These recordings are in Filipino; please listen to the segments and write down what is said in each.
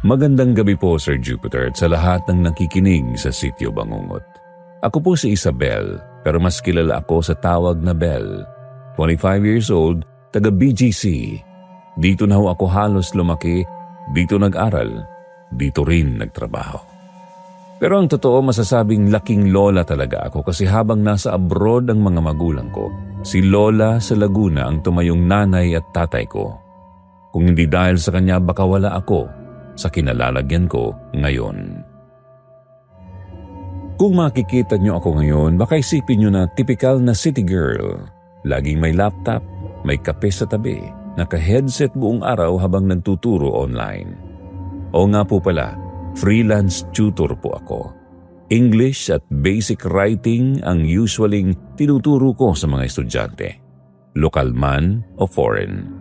Magandang gabi po, Sir Jupiter, at sa lahat ng nakikinig sa Sitio Bangungot. Ako po si Isabel, pero mas kilala ako sa tawag na Bel. 25 years old, taga BGC. Dito na ho ako halos lumaki, dito nag-aral, dito rin nagtrabaho. Pero ang totoo, masasabing laking lola talaga ako kasi habang nasa abroad ang mga magulang ko, si Lola sa Laguna ang tumayong nanay at tatay ko. Kung hindi dahil sa kanya, baka wala ako sa kinalalagyan ko ngayon. Kung makikita niyo ako ngayon, baka isipin niyo na typical na city girl. Laging may laptop, may kape sa tabi, naka-headset buong araw habang nagtuturo online. O nga po pala, freelance tutor po ako. English at basic writing ang usualing tinuturo ko sa mga estudyante, lokal man o foreign.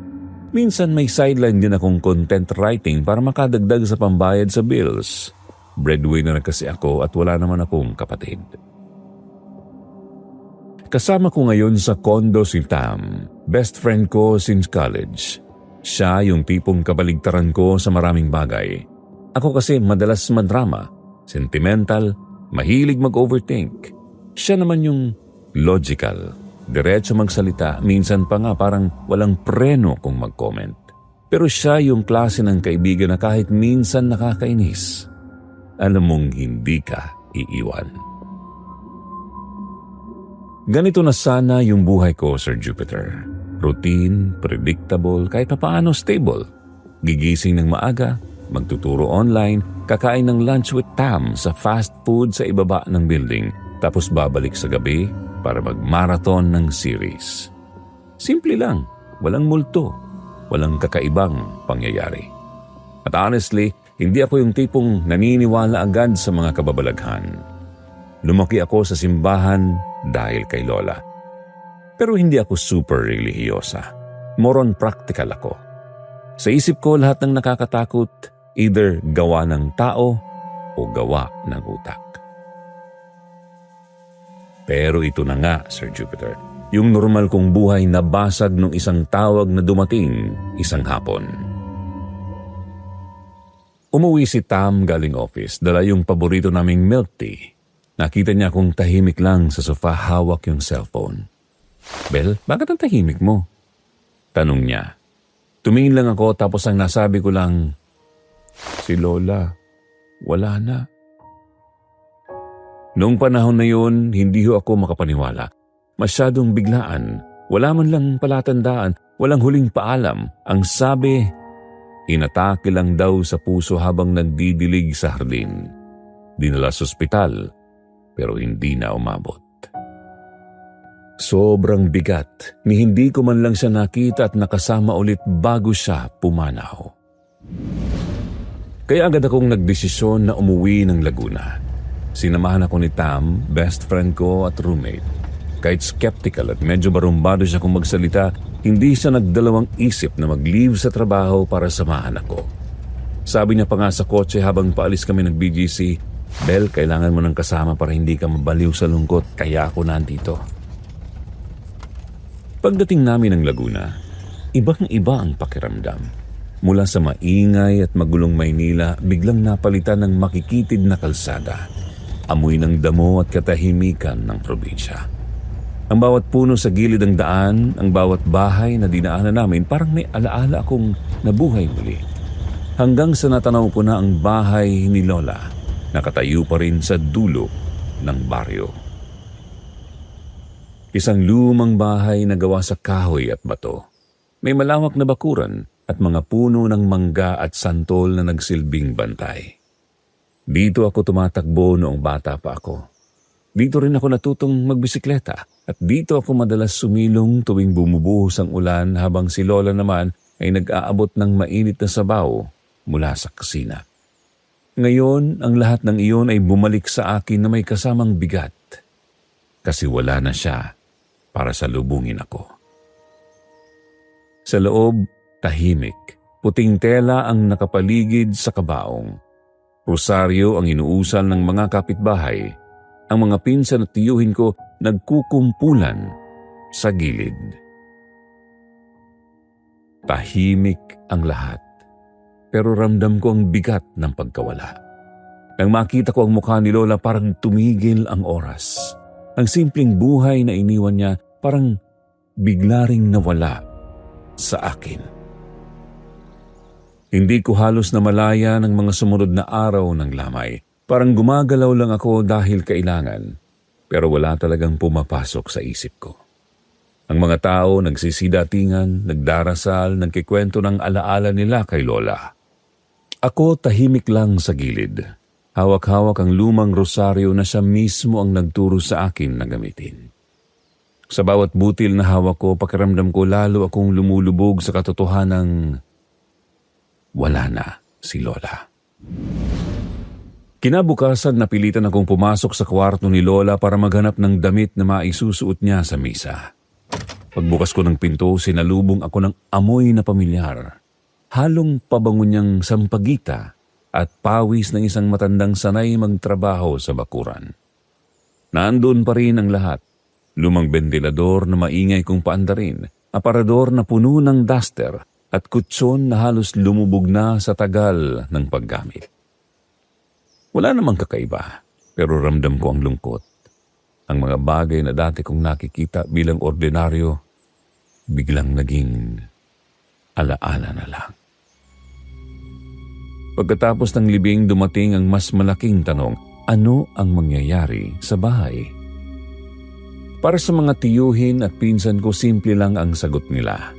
Minsan may sideline din akong content writing para makadagdag sa pambayad sa bills. Breadwinner kasi ako at wala naman akong kapatid. Kasama ko ngayon sa condo si Tam, best friend ko since college. Siya yung tipong kabaligtaran ko sa maraming bagay. Ako kasi madalas madrama, sentimental, mahilig mag-overthink. Siya naman yung logical, diretso magsalita, minsan pa nga parang walang preno kung mag-comment. Pero siya yung klase ng kaibigan na kahit minsan nakakainis, alam mong hindi ka iiwan. Ganito na sana yung buhay ko, Sir Jupiter. Routine, predictable, kahit papaano stable. Gigising ng maaga, magtuturo online, kakain ng lunch with Tam sa fast food sa ibaba ng building, tapos babalik sa gabi para mag-marathon ng series. Simple lang, walang multo, walang kakaibang pangyayari. At honestly, hindi ako yung tipong naniniwala agad sa mga kababalaghan. Lumaki ako sa simbahan dahil kay Lola. Pero hindi ako super religyosa. More on practical ako. Sa isip ko, lahat ng nakakatakot, either gawa ng tao o gawa ng utak. Pero ito na nga, Sir Jupiter, yung normal kong buhay nabasag nung isang tawag na dumating isang hapon. Umuwi si Tam galing office, dala yung paborito naming milk tea. Nakita niya akong tahimik lang sa sofa, hawak yung cellphone. Bel, bakit ang tahimik mo? Tanong niya. Tumingin lang ako tapos ang nasabi ko lang, si Lola, wala na. Noong panahon na yun, hindi ho ako makapaniwala. Masyadong biglaan, wala man lang palatandaan, walang huling paalam. Ang sabi, inatake lang daw sa puso habang nagdidilig sa hardin. Dinala sa ospital, pero hindi na umabot. Sobrang bigat, ni hindi ko man lang siya nakita at nakasama ulit bago siya pumanaw. Kaya agad akong nagdesisyon na umuwi ng Laguna. Sinamahan ako ni Tam, best friend ko at roommate. Kahit skeptical at medyo barumbado siya kung magsalita, hindi siya nagdalawang isip na mag-leave sa trabaho para samahan ako. Sabi niya pa nga sa kotse habang paalis kami ng BGC, Bel, kailangan mo ng kasama para hindi ka mabaliw sa lungkot, kaya ako nandito. Pagdating namin ng Laguna, ibang-iba ang pakiramdam. Mula sa maingay at magulong Maynila, biglang napalitan ng makikitid na kalsada. Amoy ng damo at katahimikan ng probinsya. Ang bawat puno sa gilid ng daan, ang bawat bahay na dinaanan namin, parang may alaala akong nabuhay muli. Hanggang sa natanaw ko na ang bahay ni Lola, nakatayo pa rin sa dulo ng baryo. Isang lumang bahay na gawa sa kahoy at bato. May malawak na bakuran at mga puno ng mangga at santol na nagsilbing bantay. Dito ako tumatakbo noong bata pa ako. Dito rin ako natutong magbisikleta at dito ako madalas sumilong tuwing bumubuhos ang ulan habang si Lola naman ay nag-aabot ng mainit na sabaw mula sa kusina. Ngayon, ang lahat ng iyon ay bumalik sa akin na may kasamang bigat. Kasi wala na siya para salubungin ako. Sa loob, tahimik. Puting tela ang nakapaligid sa kabaong. Rosaryo ang inuusal ng mga kapitbahay. Ang mga pinsan at tiyuhin ko nagkukumpulan sa gilid. Tahimik ang lahat. Pero ramdam ko ang bigat ng pagkawala. Nang makita ko ang mukha ni Lola, parang tumigil ang oras. Ang simpleng buhay na iniwan niya parang bigla ring nawala sa akin. Hindi ko halos namalaya ng mga sumunod na araw ng lamay. Parang gumagalaw lang ako dahil kailangan, pero wala talagang pumapasok sa isip ko. Ang mga tao nagsisidatingan, nagdarasal, nagkikwento ng alaala nila kay Lola. Ako tahimik lang sa gilid. Hawak-hawak ang lumang rosaryo na siya mismo ang nagturo sa akin na gamitin. Sa bawat butil na hawak ko, pakiramdam ko lalo akong lumulubog sa katotohanang wala na si Lola. Kinabukasan, napilitan akong pumasok sa kwarto ni Lola para maghanap ng damit na maisusuot niya sa misa. Pagbukas ko ng pinto, sinalubong ako ng amoy na pamilyar. Halong pabango niyang sampagita at pawis ng isang matandang sanay magtrabaho sa bakuran. Naandun pa rin ang lahat. Lumang bentilador na maingay kong paandarin, aparador na puno ng duster at kutson na halos lumubog na sa tagal ng paggamit. Wala namang kakaiba, pero ramdam ko ang lungkot. Ang mga bagay na dati kong nakikita bilang ordinaryo, biglang naging alaala na lang. Pagkatapos ng libing, dumating ang mas malaking tanong, ano ang mangyayari sa bahay? Para sa mga tiyuhin at pinsan ko, simple lang ang sagot nila.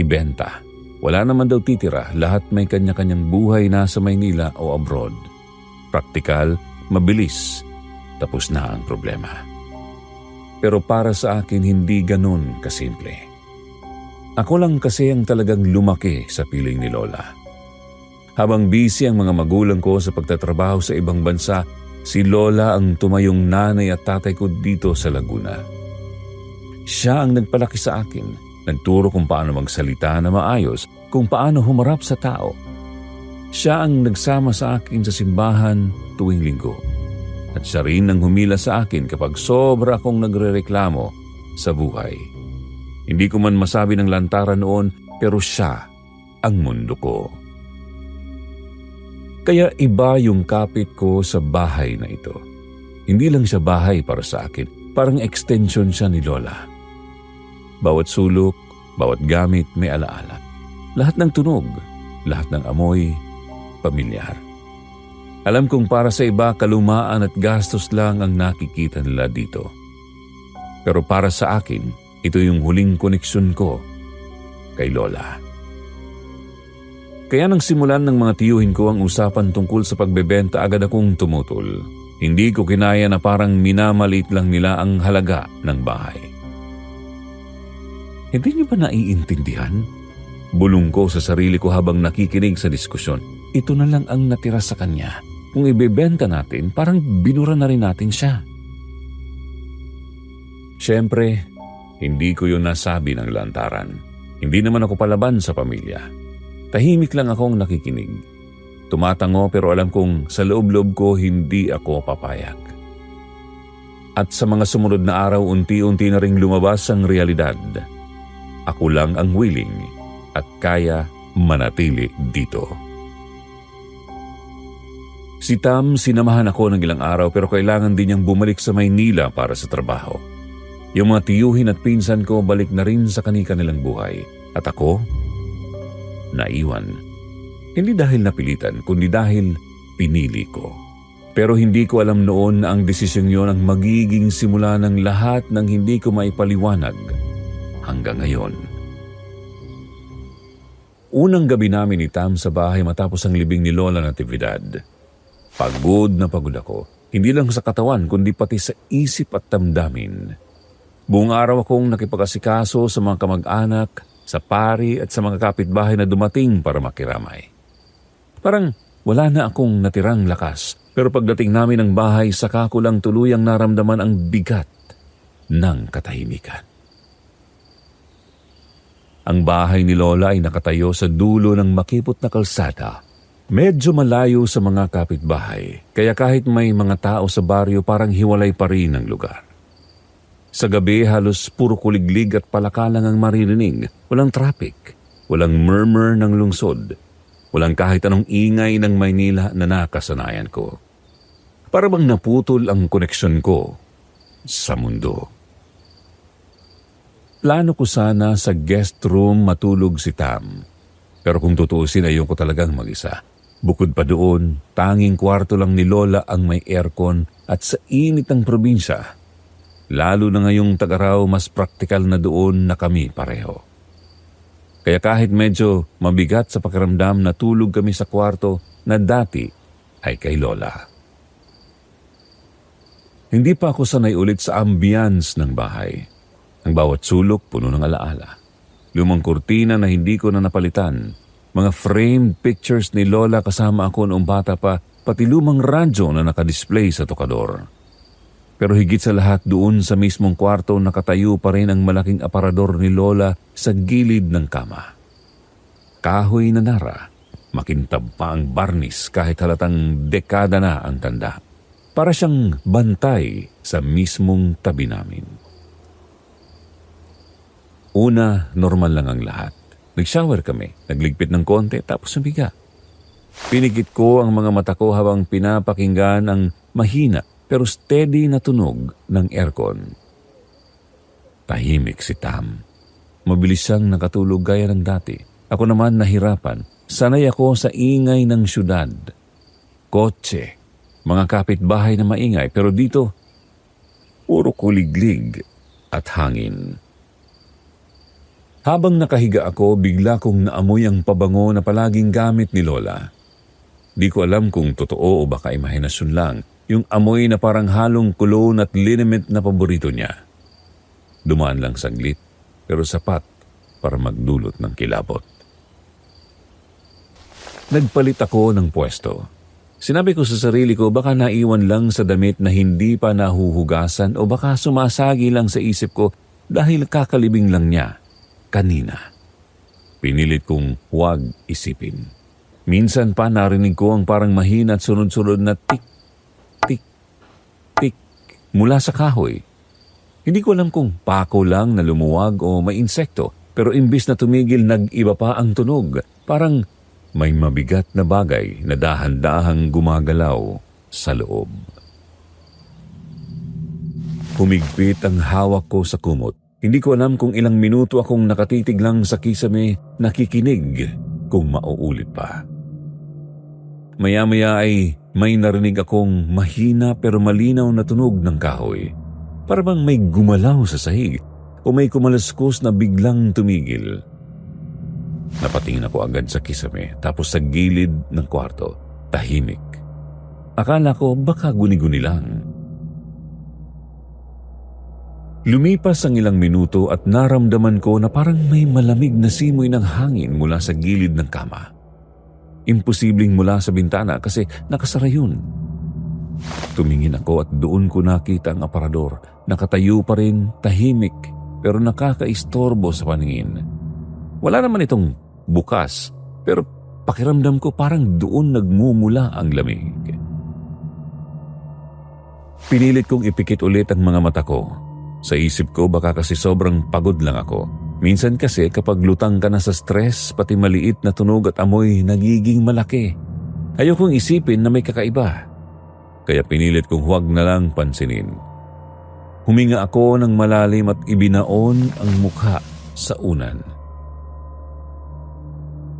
Ibenta. Wala naman daw titira, lahat may kanya-kanyang buhay na sa Maynila o abroad. Praktikal, mabilis, tapos na ang problema. Pero para sa akin, hindi ganun kasimple. Ako lang kasi ang talagang lumaki sa piling ni Lola. Habang busy ang mga magulang ko sa pagtatrabaho sa ibang bansa, si Lola ang tumayong nanay at tatay ko dito sa Laguna. Siya ang nagpalaki sa akin, nagturo kung paano magsalita na maayos, kung paano humarap sa tao. Siya ang nagsama sa akin sa simbahan tuwing linggo. At siya rin ang humila sa akin kapag sobra akong nagrereklamo sa buhay. Hindi ko man masabi ng lantaran noon, pero siya ang mundo ko. Kaya iba yung kapit ko sa bahay na ito. Hindi lang siya bahay para sa akin, parang extension siya ni Lola. Bawat sulok, bawat gamit may alaala. Lahat ng tunog, lahat ng amoy, pamilyar. Alam kong para sa iba, kalumaan at gastos lang ang nakikita nila dito. Pero para sa akin, ito yung huling koneksyon ko kay Lola. Kaya nang simulan ng mga tiyuhin ko ang usapan tungkol sa pagbebenta, agad akong tumutol. Hindi ko kinaya na parang minamalit lang nila ang halaga ng bahay. Hindi niyo ba naiintindihan? Bulong ko sa sarili ko habang nakikinig sa diskusyon. Ito na lang ang natira sa kanya. Kung ibebenta natin, parang binura na rin natin siya. Siyempre, hindi ko yun nasabi ng lantaran. Hindi naman ako palaban sa pamilya. Tahimik lang akong nakikinig. Tumatango pero alam kong sa loob-loob ko hindi ako papayag. At sa mga sumunod na araw, unti-unti na ring lumabas ang realidad. Ako lang ang willing at kaya manatili dito. Si Tam, sinamahan ako ng ilang araw pero kailangan din niyang bumalik sa Maynila para sa trabaho. Yung mga tiyuhin at pinsan ko balik na rin sa kanilang buhay. At ako, naiwan. Hindi dahil napilitan, kundi dahil pinili ko. Pero hindi ko alam noon na ang desisyong yon ang magiging simula ng lahat ng hindi ko maipaliwanag hanggang ngayon. Unang gabi namin ni Tam sa bahay matapos ang libing ni Lola Natividad. Pagod na pagod ako, hindi lang sa katawan kundi pati sa isip at damdamin. Buong araw akong nakipag-asikaso sa mga kamag-anak, sa pari at sa mga kapitbahay na dumating para makiramay. Parang wala na akong natirang lakas, pero pagdating namin ng bahay, saka ko lang tuluyang naramdaman ang bigat ng katahimikan. Ang bahay ni Lola ay nakatayo sa dulo ng makipot na kalsada. Medyo malayo sa mga kapitbahay, kaya kahit may mga tao sa baryo, parang hiwalay pa rin ang lugar. Sa gabi, halos puro kuliglig at palaka lang ang maririnig. Walang traffic. Walang murmur ng lungsod. Walang kahit anong ingay ng Maynila na nakasanayan ko. Para bang naputol ang koneksyon ko sa mundo. Plano ko sana sa guest room matulog si Tam. Pero kung tutuusin, ayoko talagang mag-isa. Bukod pa doon, tanging kwarto lang ni Lola ang may aircon at sa init ng probinsya. Lalo na ngayong tag-araw, mas praktikal na doon na kami pareho. Kaya kahit medyo mabigat sa pakiramdam na tulog kami sa kwarto na dati ay kay Lola. Hindi pa ako sanay ulit sa ambience ng bahay. Ang bawat sulok puno ng alaala. Lumang kurtina na hindi ko na napalitan. Mga framed pictures ni Lola kasama ako noong bata pa, pati lumang radyo na nakadisplay sa tokador. Pero higit sa lahat doon sa mismong kwarto nakatayo pa rin ang malaking aparador ni Lola sa gilid ng kama. Kahoy na nara, makintab pa ang barnis kahit halatang dekada na ang tanda. Para siyang bantay sa mismong tabi namin. Una, normal lang ang lahat. Nag-shower kami, nagligpit ng konti tapos sumiga. Pinigit ko ang mga mata ko habang pinapakinggan ang mahina pero steady na tunog ng aircon. Tahimik si Tam. Mabilis siyang nakatulog gaya ng dati. Ako naman nahirapan. Sanay ako sa ingay ng syudad. Kotse, mga kapitbahay na maingay, pero dito, puro kuliglig at hangin. Habang nakahiga ako, bigla kong naamoy ang pabango na palaging gamit ni Lola. Di ko alam kung totoo o baka imahinasyon lang. Yung amoy na parang halong cologne at liniment na paborito niya. Dumaan lang saglit, pero sapat para magdulot ng kilabot. Nagpalit ako ng pwesto. Sinabi ko sa sarili ko baka naiwan lang sa damit na hindi pa nahuhugasan o baka sumasagi lang sa isip ko dahil kakalibing lang niya kanina. Pinilit kong huwag isipin. Minsan pa narinig ko ang parang mahina at sunod-sunod na tik mula sa kahoy. Hindi ko alam kung pako lang na lumuwag o may insekto, pero imbis na tumigil, nag-iba pa ang tunog. Parang may mabigat na bagay na dahan-dahang gumagalaw sa loob. Humigpit ang hawak ko sa kumot. Hindi ko alam kung ilang minuto akong nakatitig lang sa kisame, nakikinig kung mauulit pa. Maya-maya ay may narinig akong mahina pero malinaw na tunog ng kahoy. Para bang may gumalaw sa sahig o may kumalaskus na biglang tumigil. Napatingin ako agad sa kisame tapos sa gilid ng kwarto, tahimik. Akala ko baka guni-guni lang. Lumipas ang ilang minuto at naramdaman ko na parang may malamig na simoy ng hangin mula sa gilid ng kama. Imposibleng mula sa bintana kasi nakasara yun. Tumingin ako at doon ko nakita ang aparador. Nakatayo pa rin, tahimik, pero nakakaistorbo sa paningin. Wala naman itong bukas, pero pakiramdam ko parang doon nagmumula ang lamig. Pinilit kong ipikit ulit ang mga mata ko. Sa isip ko baka kasi sobrang pagod lang ako. Minsan kasi kapag lutang ka na sa stress, pati maliit na tunog at amoy nagiging malaki. Ayokong isipin na may kakaiba. Kaya pinilit kong huwag na lang pansinin. Huminga ako ng malalim at ibinaon ang mukha sa unan.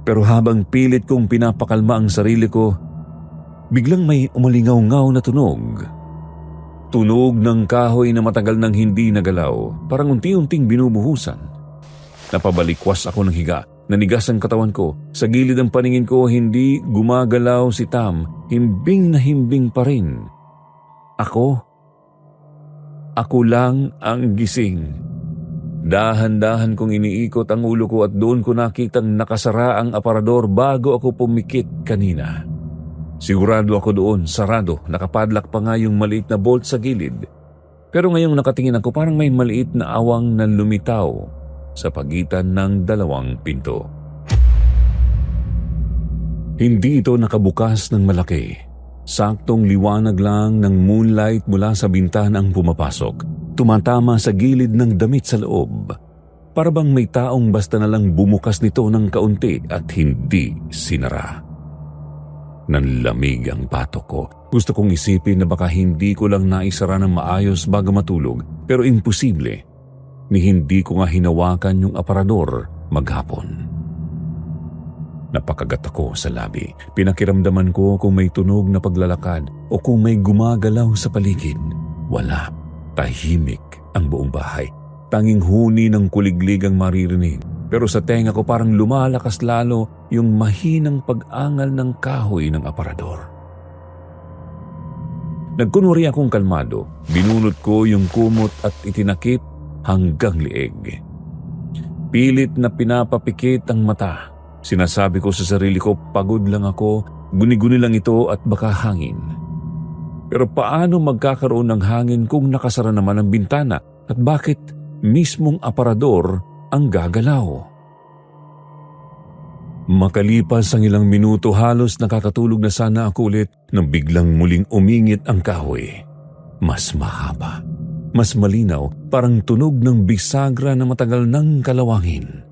Pero habang pilit kong pinapakalma ang sarili ko, biglang may umalingaw-ngaw na tunog. Tunog ng kahoy na matagal nang hindi nagalaw, parang unti-unting binubuhusan. Napabalikwas ako ng higa, nanigas ang katawan ko. Sa gilid ng paningin ko, hindi gumagalaw si Tam, himbing na himbing pa rin. Ako lang ang gising. Dahan-dahan kong iniikot ang ulo ko at doon ko nakitang nakasara ang aparador bago ako pumikit kanina. Sigurado ako doon, sarado, nakapadlak pa nga yung maliit na bolt sa gilid. Pero ngayong nakatingin ako, parang may maliit na awang na lumitaw sa pagitan ng dalawang pinto. Hindi ito nakabukas ng malaki. Saktong liwanag lang ng moonlight mula sa bintana ang pumapasok, tumatama sa gilid ng damit sa loob. Para bang may taong basta na lang bumukas nito ng kaunti at hindi sinara. Nanlamig ang batok ko. Gusto kong isipin na baka hindi ko lang naisara ng maayos bago matulog, pero imposible. Ni hindi ko nga hinawakan yung aparador maghapon. Napakagat ako sa labi. Pinakiramdaman ko kung may tunog na paglalakad o kung may gumagalaw sa paligid. Wala. Tahimik ang buong bahay. Tanging huni ng kuliglig ang maririnig. Pero sa tenga ko parang lumalakas lalo yung mahinang pag-angal ng kahoy ng aparador. Nagkunwari akong kalmado. Binunot ko yung kumot at itinakip hanggang lieg. Pilit na pinapapikit ang mata. Sinasabi ko sa sarili ko, pagod lang ako, guni-guni lang ito at baka hangin. Pero paano magkakaroon ng hangin kung nakasara naman ang bintana at bakit mismong aparador ang gagalaw? Makalipas ang ilang minuto, halos nakakatulog na sana ako ulit nang biglang muling umingit ang kahoy. Mas mahaba, mas malinaw, parang tunog ng bisagra na matagal nang kalawangin.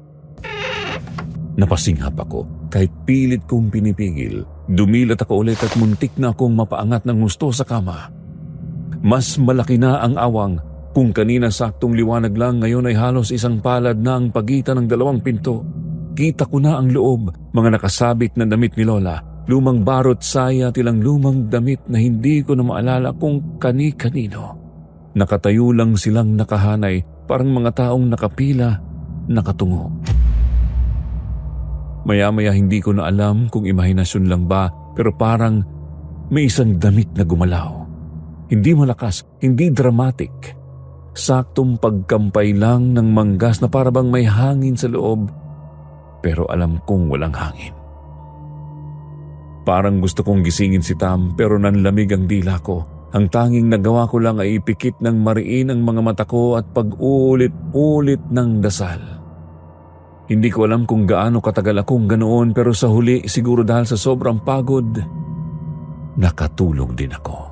Napasinghap ako kahit pilit kong pinipigil. Dumilat ako ulit at muntik na akong mapaangat ng gusto sa kama. Mas malaki na ang awang. Kung kanina saktong liwanag lang, ngayon ay halos isang palad na ang pagitan ng dalawang pinto. Kita ko na ang loob, mga nakasabit na damit ni Lola, lumang barot saya, tilang lumang damit na hindi ko na maalala kung kani-kanino. Nakatayo lang silang nakahanay, parang mga taong nakapila, nakatungo. Maya-maya hindi ko na alam kung imahinasyon lang ba, pero parang may isang damit na gumalaw. Hindi malakas, hindi dramatic. Saktong pagkampay lang ng manggas na parabang may hangin sa loob, pero alam kong walang hangin. Parang gusto kong gisingin si Tam pero nanlamig ang dila ko. Ang tanging nagawa ko lang ay ipikit ng mariin ang mga mata ko at pag-ulit-ulit ng dasal. Hindi ko alam kung gaano katagal akong ganoon pero sa huli siguro dahil sa sobrang pagod, nakatulog din ako.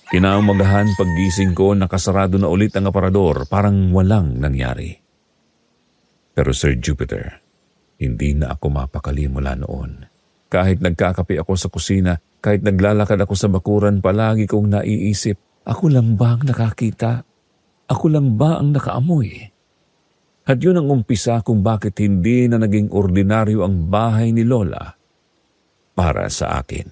Kinaumagahan paggising ko, nakasarado na ulit ang aparador, parang walang nangyari. Pero Sir Jupiter, hindi na ako mapakali mula noon. Kahit nagkakape ako sa kusina, kahit naglalakad ako sa bakuran, palagi kong naiisip, ako lang ba ang nakakita? Ako lang ba ang nakaamoy? At yun ang umpisa kung bakit hindi na naging ordinaryo ang bahay ni Lola para sa akin.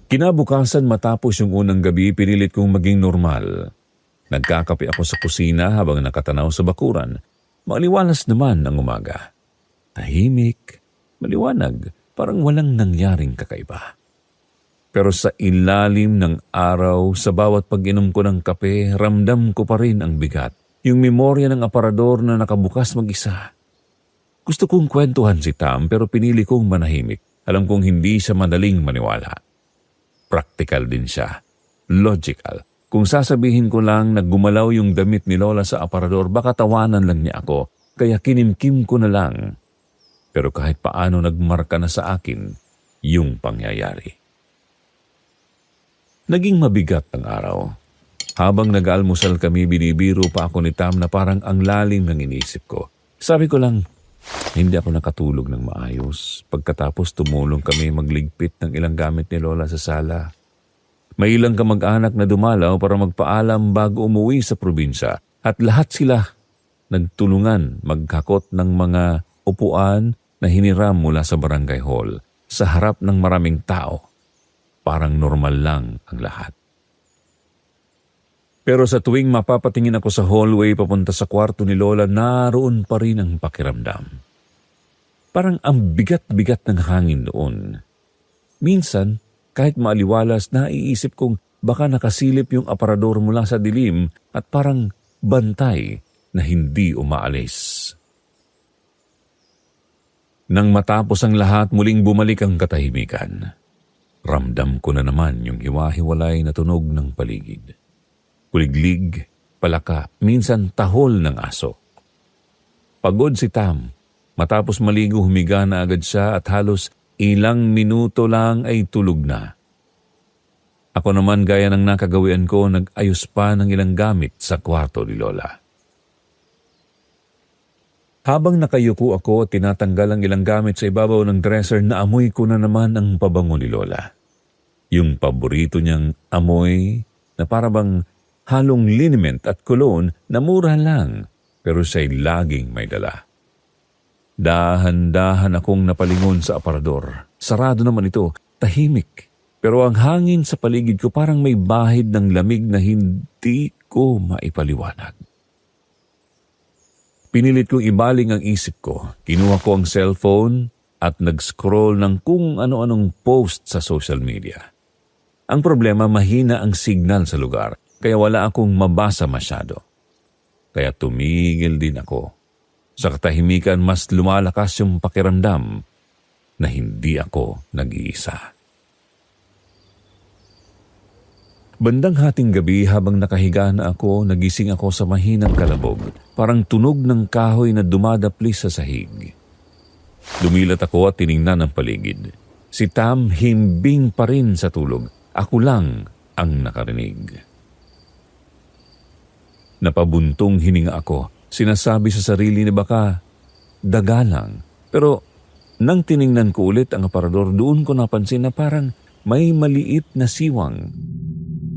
Kinabukasan matapos yung unang gabi, pinilit kong maging normal. Nagkakape ako sa kusina habang nakatanaw sa bakuran. Maliwalas naman ang umaga. Tahimik, maliwanag, parang walang nangyaring kakaiba. Pero sa ilalim ng araw, sa bawat pag-inom ko ng kape, ramdam ko pa rin ang bigat. Yung memorya ng aparador na nakabukas mag-isa. Gusto kong kwentuhan si Tam pero pinili kong manahimik. Alam kong hindi siya madaling maniwala. Practical din siya. Logical. Kung sasabihin ko lang na gumalaw yung damit ni Lola sa aparador, baka tawanan lang niya ako. Kaya kinimkim ko na lang. Pero kahit paano nagmarka na sa akin yung pangyayari. Naging mabigat ang araw. Habang nag-almusal kami, binibiro pa ako ni Tam na parang ang lalim ng inisip ko. Sabi ko lang, hindi ako nakatulog ng maayos. Pagkatapos tumulong kami magligpit ng ilang gamit ni Lola sa sala. May ilang kamag-anak na dumalaw para magpaalam bago umuwi sa probinsya. At lahat sila nagtulungan magkakot ng mga upuan na hiniram mula sa barangay hall sa harap ng maraming tao. Parang normal lang ang lahat. Pero sa tuwing mapapatingin ako sa hallway papunta sa kwarto ni Lola, naroon pa rin ang pakiramdam. Parang ang bigat-bigat ng hangin doon. Minsan, kahit maaliwalas, naiisip kong baka nakasilip yung aparador mula sa dilim at parang bantay na hindi umaalis. Nang matapos ang lahat, muling bumalik ang katahimikan. Ramdam ko na naman yung hiwa-hiwalay na tunog ng paligid. Kuliglig, palaka, minsan tahol ng aso. Pagod si Tam. Matapos maligo, humiga na agad siya at halos ilang minuto lang ay tulog na. Ako naman gaya ng nakagawian ko, nag-ayos pa ng ilang gamit sa kwarto ni Lola. Habang nakayuko ako at tinatanggal ang ilang gamit sa ibabaw ng dresser, naamoy ko na naman ang pabango ni Lola. Yung paborito niyang amoy na parabang halong liniment at cologne na mura lang pero siya'y laging may dala. Dahan-dahan akong napalingon sa aparador. Sarado naman ito, tahimik. Pero ang hangin sa paligid ko parang may bahid ng lamig na hindi ko maipaliwanag. Pinilit kong ibaling ang isip ko. Kinuha ko ang cellphone at nag-scroll ng kung ano-anong post sa social media. Ang problema, mahina ang signal sa lugar, kaya wala akong mabasa masyado. Kaya tumigil din ako. Sa katahimikan, mas lumalakas yung pakiramdam na hindi ako nag-iisa. Bandang hating gabi habang nakahiga na ako, nagising ako sa mahinang kalabog, parang tunog ng kahoy na dumadapli sa sahig. Dumilat ako at tiningnan ang paligid. Si Tam himbing pa rin sa tulog. Ako lang ang nakarinig. Napabuntong hininga ako. Sinasabi sa sarili na baka daga lang. Pero nang tiningnan ko ulit ang aparador, doon ko napansin na parang may maliit na siwang.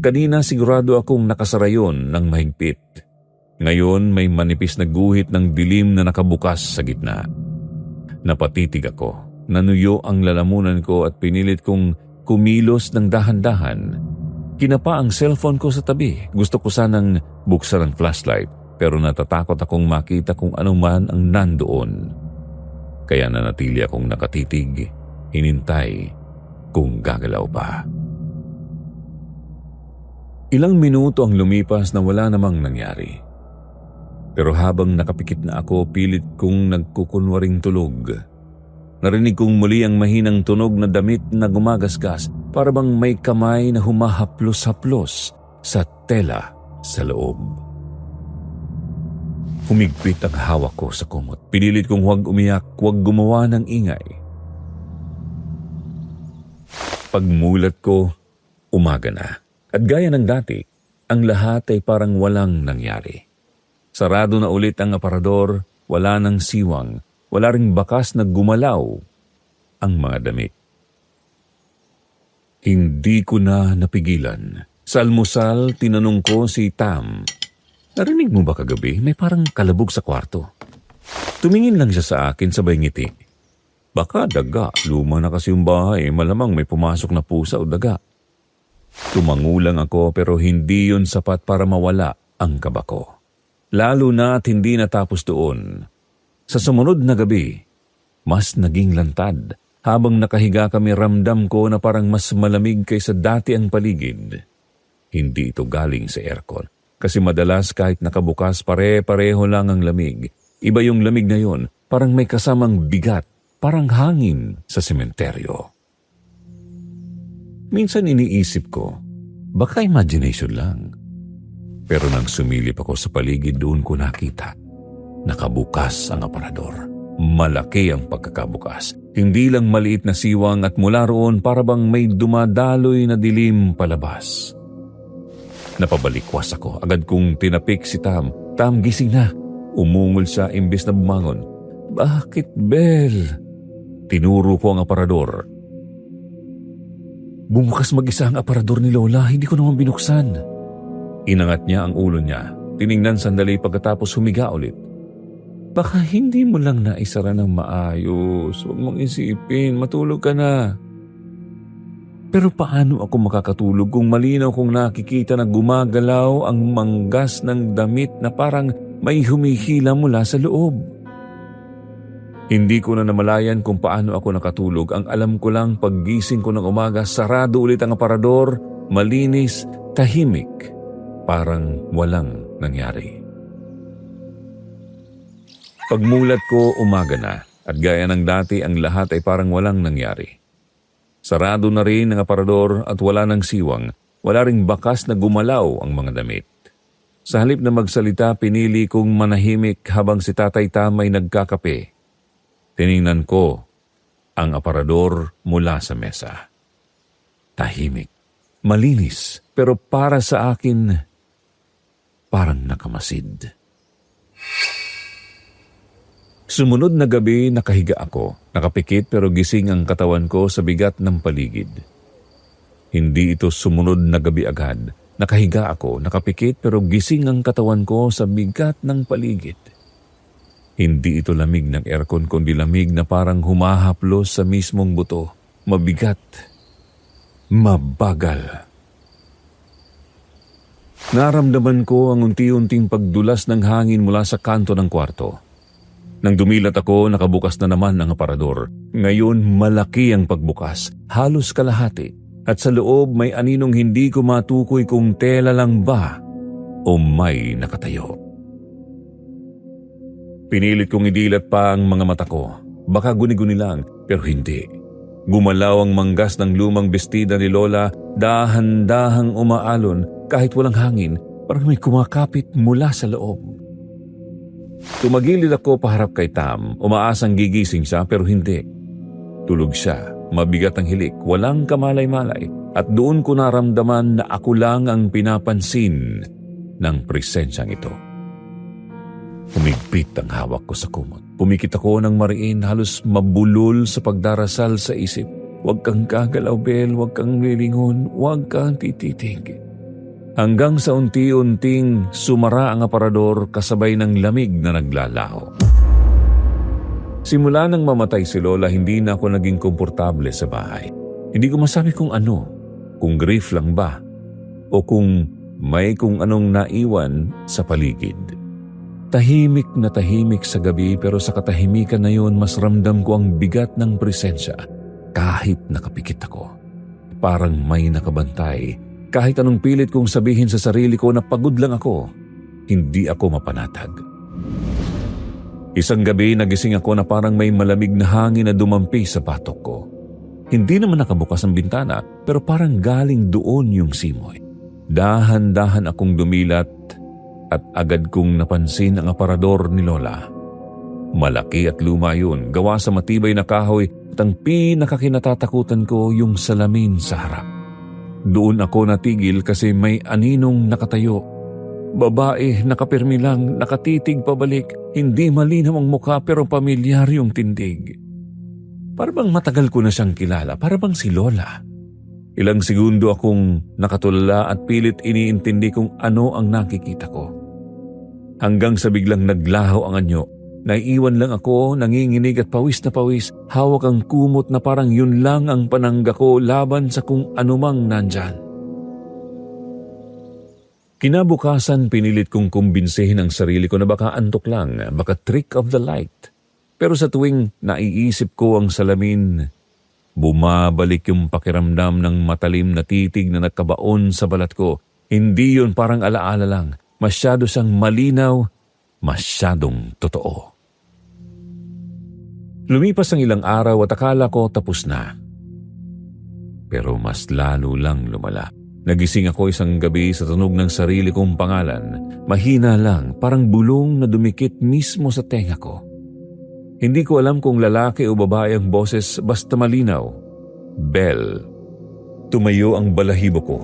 Kanina sigurado akong nakasara yun ng mahigpit. Ngayon may manipis na guhit ng dilim na nakabukas sa gitna. Napatitig ako. Nanuyo ang lalamunan ko at pinilit kong kumilos ng dahan-dahan. Kinapa ang cellphone ko sa tabi. Gusto ko sanang buksan ang flashlight pero natatakot akong makita kung ano man ang nandoon. Kaya nanatili akong nakatitig, hinintay kung gagalaw pa. Ilang minuto ang lumipas na wala namang nangyari. Pero habang nakapikit na ako, pilit kong nagkukunwaring tulog. Narinig kong muli ang mahinang tunog na damit na gumagasgas, para bang may kamay na humahaplos-haplos sa tela sa loob. Humigpit ang hawak ko sa kumot. Pinilit kong huwag umiyak, huwag gumawa ng ingay. Pagmulat ko, umaga na. At gaya ng dati, ang lahat ay parang walang nangyari. Sarado na ulit ang aparador, wala ng siwang, wala ring bakas na gumalaw ang mga damit. Hindi ko na napigilan. Sa almusal, tinanong ko si Tam, "Narinig mo ba kagabi? May parang kalabog sa kwarto." Tumingin lang siya sa akin sabay ngiti. "Baka daga, luma na kasi yung bahay, malamang may pumasok na pusa o daga." Tumangulang ako pero hindi yun sapat para mawala ang kaba ko. Lalo na at hindi natapos doon. Sa sumunod na gabi, mas naging lantad. Habang nakahiga kami, ramdam ko na parang mas malamig kaysa dati ang paligid. Hindi ito galing sa aircon. Kasi madalas kahit nakabukas, pare-pareho lang ang lamig. Iba yung lamig na yun, parang may kasamang bigat, parang hangin sa sementeryo. Minsan iniisip ko, baka imagination lang. Pero nang sumilip ako sa paligid, doon ko nakita. Nakabukas ang aparador. Malaki ang pagkakabukas. Hindi lang maliit na siwang at mula roon parabang may dumadaloy na dilim palabas. Napabalikwas ako. Agad kong tinapik si Tam. "Tam, gising na." Umungol siya imbes na bumangon. "Bakit, Bel?" Tinuro ko ang aparador. Bumukas mag-isa ang aparador ni Lola. Hindi ko naman binuksan. Inangat niya ang ulo niya. Tiningnan sandali pagkatapos humiga ulit. "Baka hindi mo lang naisara ng maayos. Huwag mong isipin. Matulog ka na." Pero paano ako makakatulog kung malinaw kong nakikita na gumagalaw ang manggas ng damit na parang may humihila mula sa loob? Hindi ko na namalayan kung paano ako nakatulog. Ang alam ko lang, paggising ko ng umaga, sarado ulit ang aparador, malinis, tahimik, parang walang nangyari. Pagmulat ko, umaga na, at gaya ng dati, ang lahat ay parang walang nangyari. Sarado na rin ang aparador at wala ng siwang, wala ring bakas na gumalaw ang mga damit. Sa halip na magsalita, pinili kong manahimik habang si Tatay Tam ay nagkakape. Tiningnan ko ang aparador mula sa mesa. Tahimik, malinis, pero para sa akin, parang nakamasid. Sumunod na gabi, nakahiga ako. Nakapikit pero gising ang katawan ko sa bigat ng paligid. Hindi ito sumunod na gabi agad. Nakahiga ako, nakapikit pero gising ang katawan ko sa bigat ng paligid. Hindi ito lamig ng aircon kundi lamig na parang humahaplos sa mismong buto. Mabigat. Mabagal. Naramdaman ko ang unti-unting pagdulas ng hangin mula sa kanto ng kwarto. Nang dumilat ako, nakabukas na naman ang aparador. Ngayon, malaki ang pagbukas, halos kalahati. At sa loob, may aninong hindi ko matukoy kung tela lang ba o may nakatayo. Pinilit kong idilat pa ang mga mata ko. Baka guni-guni lang, pero hindi. Gumalaw ang manggas ng lumang bestida ni Lola, dahan-dahang umaalon kahit walang hangin, parang may kumakapit mula sa loob. Tumagilid ako paharap kay Tam, umaasang gigising siya pero hindi. Tulog siya, mabigat ang hilik, walang kamalay-malay, at doon ko naramdaman na ako lang ang pinapansin ng presensyang ito. Humigpit ang hawak ko sa kumot. Pumikit ako ng mariin, halos mabulol sa pagdarasal sa isip. Huwag kang gagalaw, Bel, huwag kang lilingon, huwag kang tititig. Hanggang sa unti-unting sumara ang aparador kasabay ng lamig na naglalaho. Simula nang mamatay si Lola, hindi na ako naging komportable sa bahay. Hindi ko masabi kung ano, kung grief lang ba, o kung may kung anong naiwan sa paligid. Tahimik na tahimik sa gabi pero sa katahimikan na yun mas ramdam ko ang bigat ng presensya kahit nakapikit ako. Parang may nakabantay. Kahit anong pilit kong sabihin sa sarili ko na pagod lang ako, hindi ako mapanatag. Isang gabi nagising ako na parang may malamig na hangin na dumampi sa patok ko. Hindi naman nakabukas ang bintana pero parang galing doon yung simoy. Dahan-dahan akong dumilat at agad kong napansin ang aparador ni Lola. Malaki at luma yun, gawa sa matibay na kahoy at ang pinakakinatatakutan ko yung salamin sa harap. Doon ako natigil kasi may aninong nakatayo. Babae, nakapirmi lang, nakatitig pabalik, hindi malinaw ang mukha pero pamilyar yung tindig. Para bang matagal ko na siyang kilala, para bang si Lola. Ilang segundo akong nakatulala at pilit iniintindi kung ano ang nakikita ko. Hanggang sa biglang naglaho ang anyo, naiiwan lang ako, nanginginig at pawis na pawis, hawak ang kumot na parang yun lang ang panangga ko laban sa kung anumang nandyan. Kinabukasan, pinilit kong kumbinsihin ang sarili ko na baka antok lang, baka trick of the light. Pero sa tuwing naiisip ko ang salamin, bumabalik yung pakiramdam ng matalim na titig na nagkabaon sa balat ko. Hindi yun parang alaala lang, masyado siyang malinaw, masyadong totoo. Lumipas ang ilang araw at akala ko tapos na. Pero mas lalo lang lumala. Nagising ako isang gabi sa tunog ng sarili kong pangalan. Mahina lang, parang bulong na dumikit mismo sa tenga ko. Hindi ko alam kung lalaki o babae ang boses, basta malinaw. Bel. Tumayo ang balahibo ko.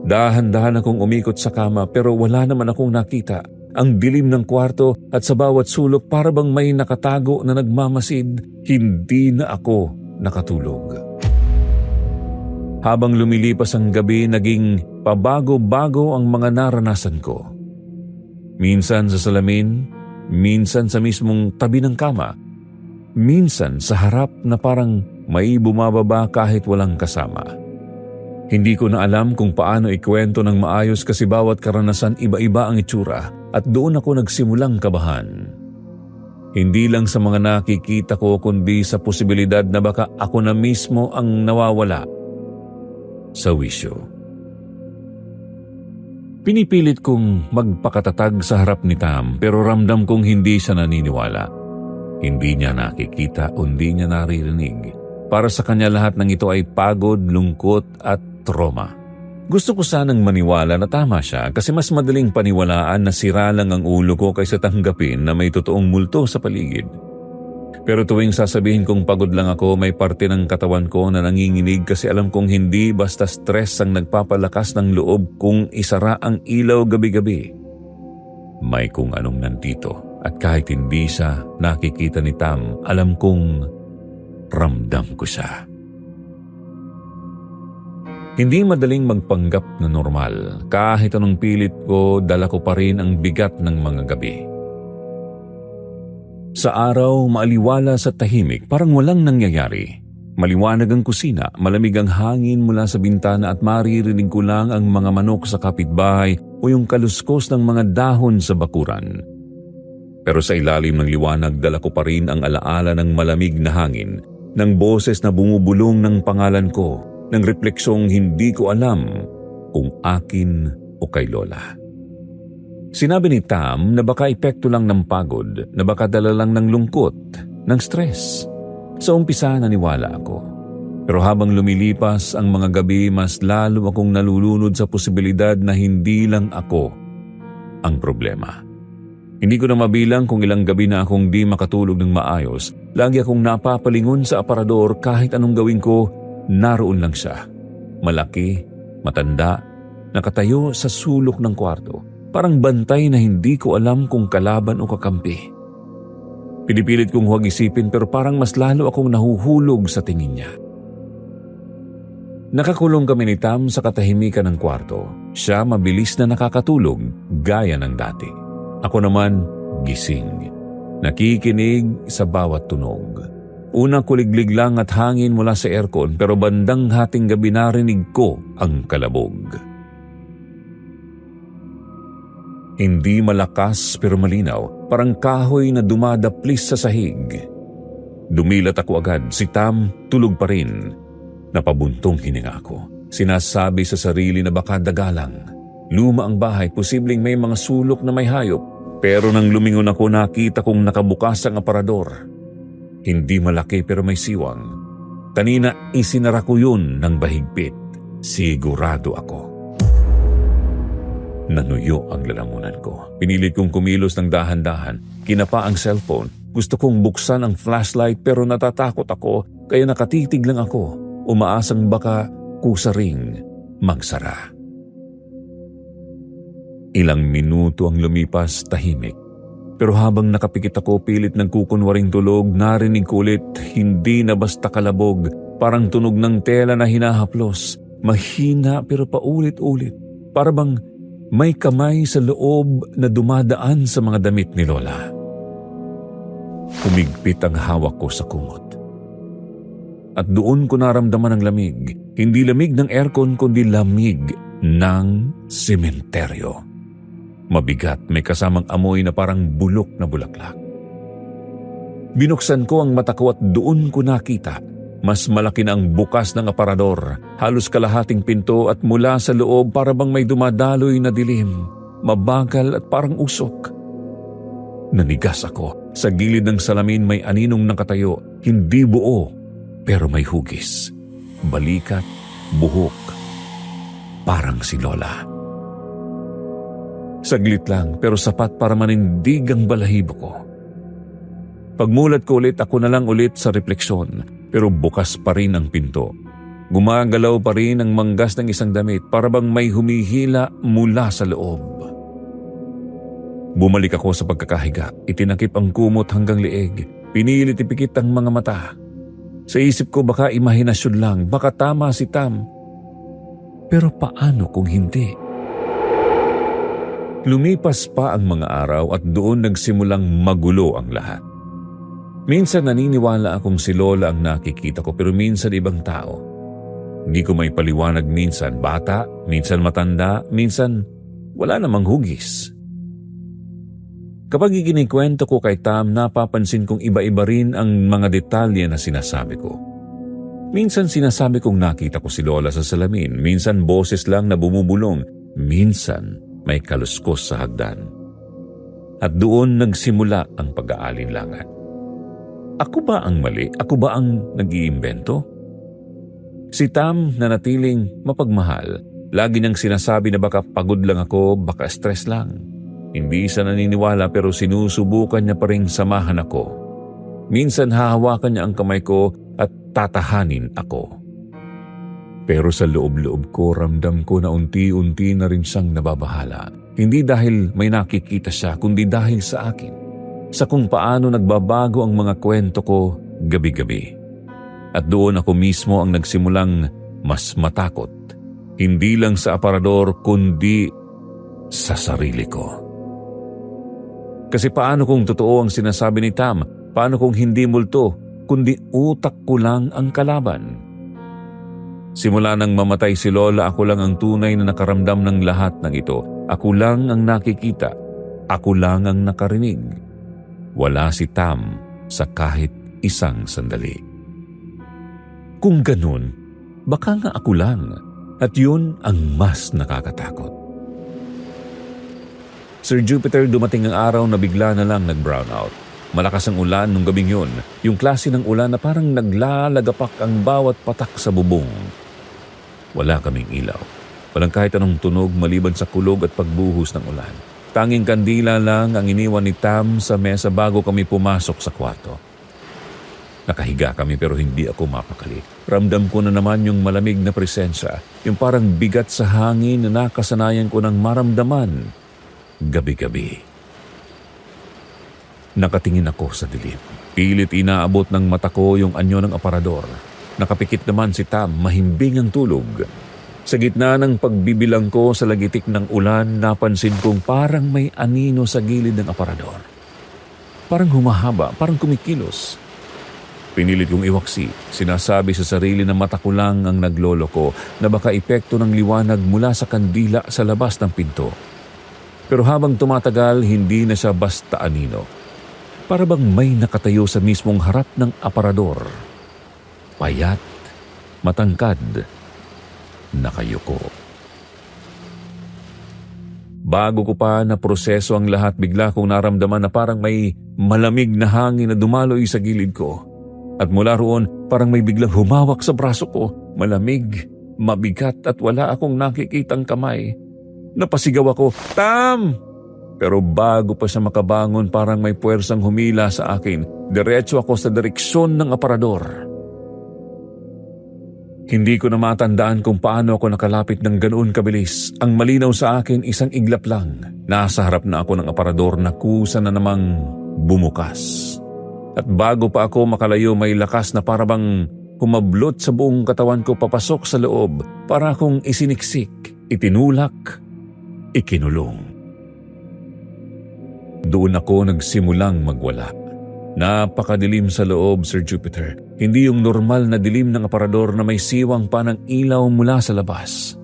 Dahan-dahan akong umikot sa kama pero wala naman akong nakita. Ang dilim ng kwarto at sa bawat sulok para bang may nakatago na nagmamasid, hindi na ako nakatulog. Habang lumilipas ang gabi, naging pabago-bago ang mga naranasan ko. Minsan sa salamin, minsan sa mismong tabi ng kama, minsan sa harap na parang may bumababa kahit walang kasama. Hindi ko na alam kung paano ikwento ng maayos kasi bawat karanasan iba-iba ang itsura at doon ako nagsimulang kabahan. Hindi lang sa mga nakikita ko kundi sa posibilidad na baka ako na mismo ang nawawala sa wisyo. Pinipilit kong magpakatatag sa harap ni Tam pero ramdam kong hindi siya naniniwala. Hindi niya nakikita o hindi niya naririnig. Para sa kanya lahat ng ito ay pagod, lungkot at trauma. Gusto ko sanang maniwala na tama siya kasi mas madaling paniwalaan na sira lang ang ulo ko kaysa tanggapin na may totoong multo sa paligid. Pero tuwing sasabihin kong pagod lang ako, may parte ng katawan ko na nanginginig kasi alam kong hindi basta stress ang nagpapalakas ng loob kung isara ang ilaw gabi-gabi. May kung anong nandito at kahit hindi siya nakikita ni Tam, alam kong ramdam ko siya. Hindi madaling magpanggap na normal. Kahit anong pilit ko, dala ko pa rin ang bigat ng mga gabi. Sa araw, maaliwala sa tahimik, parang walang nangyayari. Maliwanag ang kusina, malamig ang hangin mula sa bintana at maririnig ko lang ang mga manok sa kapitbahay o yung kaluskos ng mga dahon sa bakuran. Pero sa ilalim ng liwanag, dala ko pa rin ang alaala ng malamig na hangin, ng boses na bumubulong ng pangalan ko, ng refleksyong hindi ko alam kung akin o kay Lola. Sinabi ni Tam na baka epekto lang ng pagod, na baka dala lang ng lungkot, ng stress. Sa umpisa naniwala ako. Pero habang lumilipas ang mga gabi, mas lalo akong nalulunod sa posibilidad na hindi lang ako ang problema. Hindi ko na mabilang kung ilang gabi na akong di makatulog ng maayos. Lagi akong napapalingon sa aparador kahit anong gawin ko, naroon lang siya. Malaki, matanda, nakatayo sa sulok ng kwarto. Parang bantay na hindi ko alam kung kalaban o kakampi. Pinipilit kong huwag isipin pero parang mas lalo akong nahuhulog sa tingin niya. Nakakulong kami ni Tam sa katahimikan ng kwarto. Siya mabilis na nakakatulog gaya ng dati. Ako naman gising. Nakikinig sa bawat tunog. Unang kuliglig lang at hangin mula sa aircon pero bandang hating gabi narinig ko ang kalabog. Hindi malakas pero malinaw, parang kahoy na dumadaplis sa sahig. Dumilat ako agad, si Tam tulog pa rin. Napabuntong hininga ako. Sinasabi sa sarili na baka dagalang. Luma ang bahay, posibleng may mga sulok na may hayop. Pero nang lumingon ako, nakita kong nakabukas ang aparador. Hindi malaki pero may siwang. Kanina isinara ko yun ng bahigpit. Sigurado ako. Nanuyo ang lalamunan ko. Pinilit kong kumilos ng dahan-dahan. Kinapa ang cellphone. Gusto kong buksan ang flashlight pero natatakot ako kaya nakatitig lang ako. Umaasang baka kusa ring magsara. Ilang minuto ang lumipas, tahimik. Pero habang nakapikit ako, pilit nagkukunwaring tulog, narinig ko ulit, hindi na basta kalabog, parang tunog ng tela na hinahaplos. Mahina pero paulit-ulit. Para bang may kamay sa loob na dumadaan sa mga damit ni Lola. Humigpit ang hawak ko sa kumot. At doon ko naramdaman ang lamig. Hindi lamig ng aircon kundi lamig ng sementeryo. Mabigat, may kasamang amoy na parang bulok na bulaklak. Binuksan ko ang mata ko at doon ko nakita. Mas malaki na ang bukas ng aparador, halos kalahating pinto at mula sa loob para bang may dumadaloy na dilim, mabagal at parang usok. Nanigas ako. Sa gilid ng salamin may aninong nakatayo, hindi buo, pero may hugis. Balikat, buhok, parang si Lola. Saglit lang pero sapat para manindig ang balahibo ko. Pagmulat ko ulit, ako na lang ulit sa refleksyon. Pero bukas pa rin ang pinto. Gumagalaw pa rin ang manggas ng isang damit para bang may humihila mula sa loob. Bumalik ako sa pagkakahiga. Itinakip ang kumot hanggang leeg. Pinilit ipikit ang mga mata. Sa isip ko baka imahinasyon lang, baka tama si Tam. Pero paano kung hindi? Lumipas pa ang mga araw at doon nagsimulang magulo ang lahat. Minsan naniniwala akong si Lola ang nakikita ko pero minsan ibang tao. Hindi ko may paliwanag, minsan bata, minsan matanda, minsan wala namang hugis. Kapag ikinikwento ko kay Tam, napapansin kong iba-iba rin ang mga detalye na sinasabi ko. Minsan sinasabi kong nakita ko si Lola sa salamin, minsan boses lang na bumubulong, minsan may kaluskos sa hagdan. At doon nagsimula ang pag-aalinlangan. Ako ba ang mali? Ako ba ang nag-iimbento? Si Tam nanatiling mapagmahal. Lagi niyang sinasabi na baka pagod lang ako, baka stress lang. Hindi siya naniniwala pero sinusubukan niya pa rin samahan ako. Minsan hahawakan niya ang kamay ko at tatahanin ako. Pero sa loob-loob ko, ramdam ko na unti-unti na rin siyang nababahala. Hindi dahil may nakikita siya, kundi dahil sa akin. Sa kung paano nagbabago ang mga kwento ko gabi-gabi. At doon ako mismo ang nagsimulang mas matakot. Hindi lang sa aparador, kundi sa sarili ko. Kasi paano kung totoo ang sinasabi ni Tam? Paano kung hindi multo, kundi utak ko lang ang kalaban? Simula nang mamatay si Lola, ako lang ang tunay na nakaramdam ng lahat ng ito. Ako lang ang nakikita. Ako lang ang nakarinig. Wala si Tam sa kahit isang sandali. Kung ganun, baka nga ako lang. At yun ang mas nakakatakot. Sir Jupiter, dumating ang araw na bigla na lang nag-brownout. Malakas ang ulan nung gabing yun. Yung klase ng ulan na parang naglalagapak ang bawat patak sa bubong. Wala kaming ilaw. Walang kahit anong tunog maliban sa kulog at pagbuhos ng ulan. Tanging kandila lang ang iniwan ni Tam sa mesa bago kami pumasok sa kwarto. Nakahiga kami pero hindi ako mapakali. Ramdam ko na naman yung malamig na presensya. Yung parang bigat sa hangin na nakasanayan ko ng maramdaman gabi-gabi. Nakatingin ako sa dilim. Pilit inaabot ng mata ko yung anyo ng aparador. Nakapikit naman si Tam, mahimbing ang tulog. Sa gitna ng pagbibilang ko sa lagitik ng ulan, napansin kong parang may anino sa gilid ng aparador. Parang humahaba, parang kumikilos. Pinilit kong iwaksi. Sinasabi sa sarili na mata ko lang ang nagloloko na baka epekto ng liwanag mula sa kandila sa labas ng pinto. Pero habang tumatagal, hindi na siya basta anino. Para bang may nakatayo sa mismong harap ng aparador. Payat, matangkad, nakayuko. Bago ko pa na proseso ang lahat, bigla kong naramdaman na parang may malamig na hangin na dumaloy sa gilid ko. At mula roon, parang may biglang humawak sa braso ko. Malamig, mabigat at wala akong nakikitang kamay. Napasigaw ako, "Tam!" Pero bago pa siya makabangon, parang may puwersang humila sa akin. Diretso ako sa direksyon ng aparador. Hindi ko na matandaan kung paano ako nakalapit ng ganoon kabilis. Ang malinaw sa akin, isang iglap lang. Nasa harap na ako ng aparador na kusa na namang bumukas. At bago pa ako makalayo, may lakas na parabang humablot sa buong katawan ko papasok sa loob. Para akong isiniksik, itinulak, ikinulong. Doon ako nagsimulang magwala. Napakadilim sa loob, Sir Jupiter. Hindi yung normal na dilim ng aparador na may siwang pa ng ilaw mula sa labas.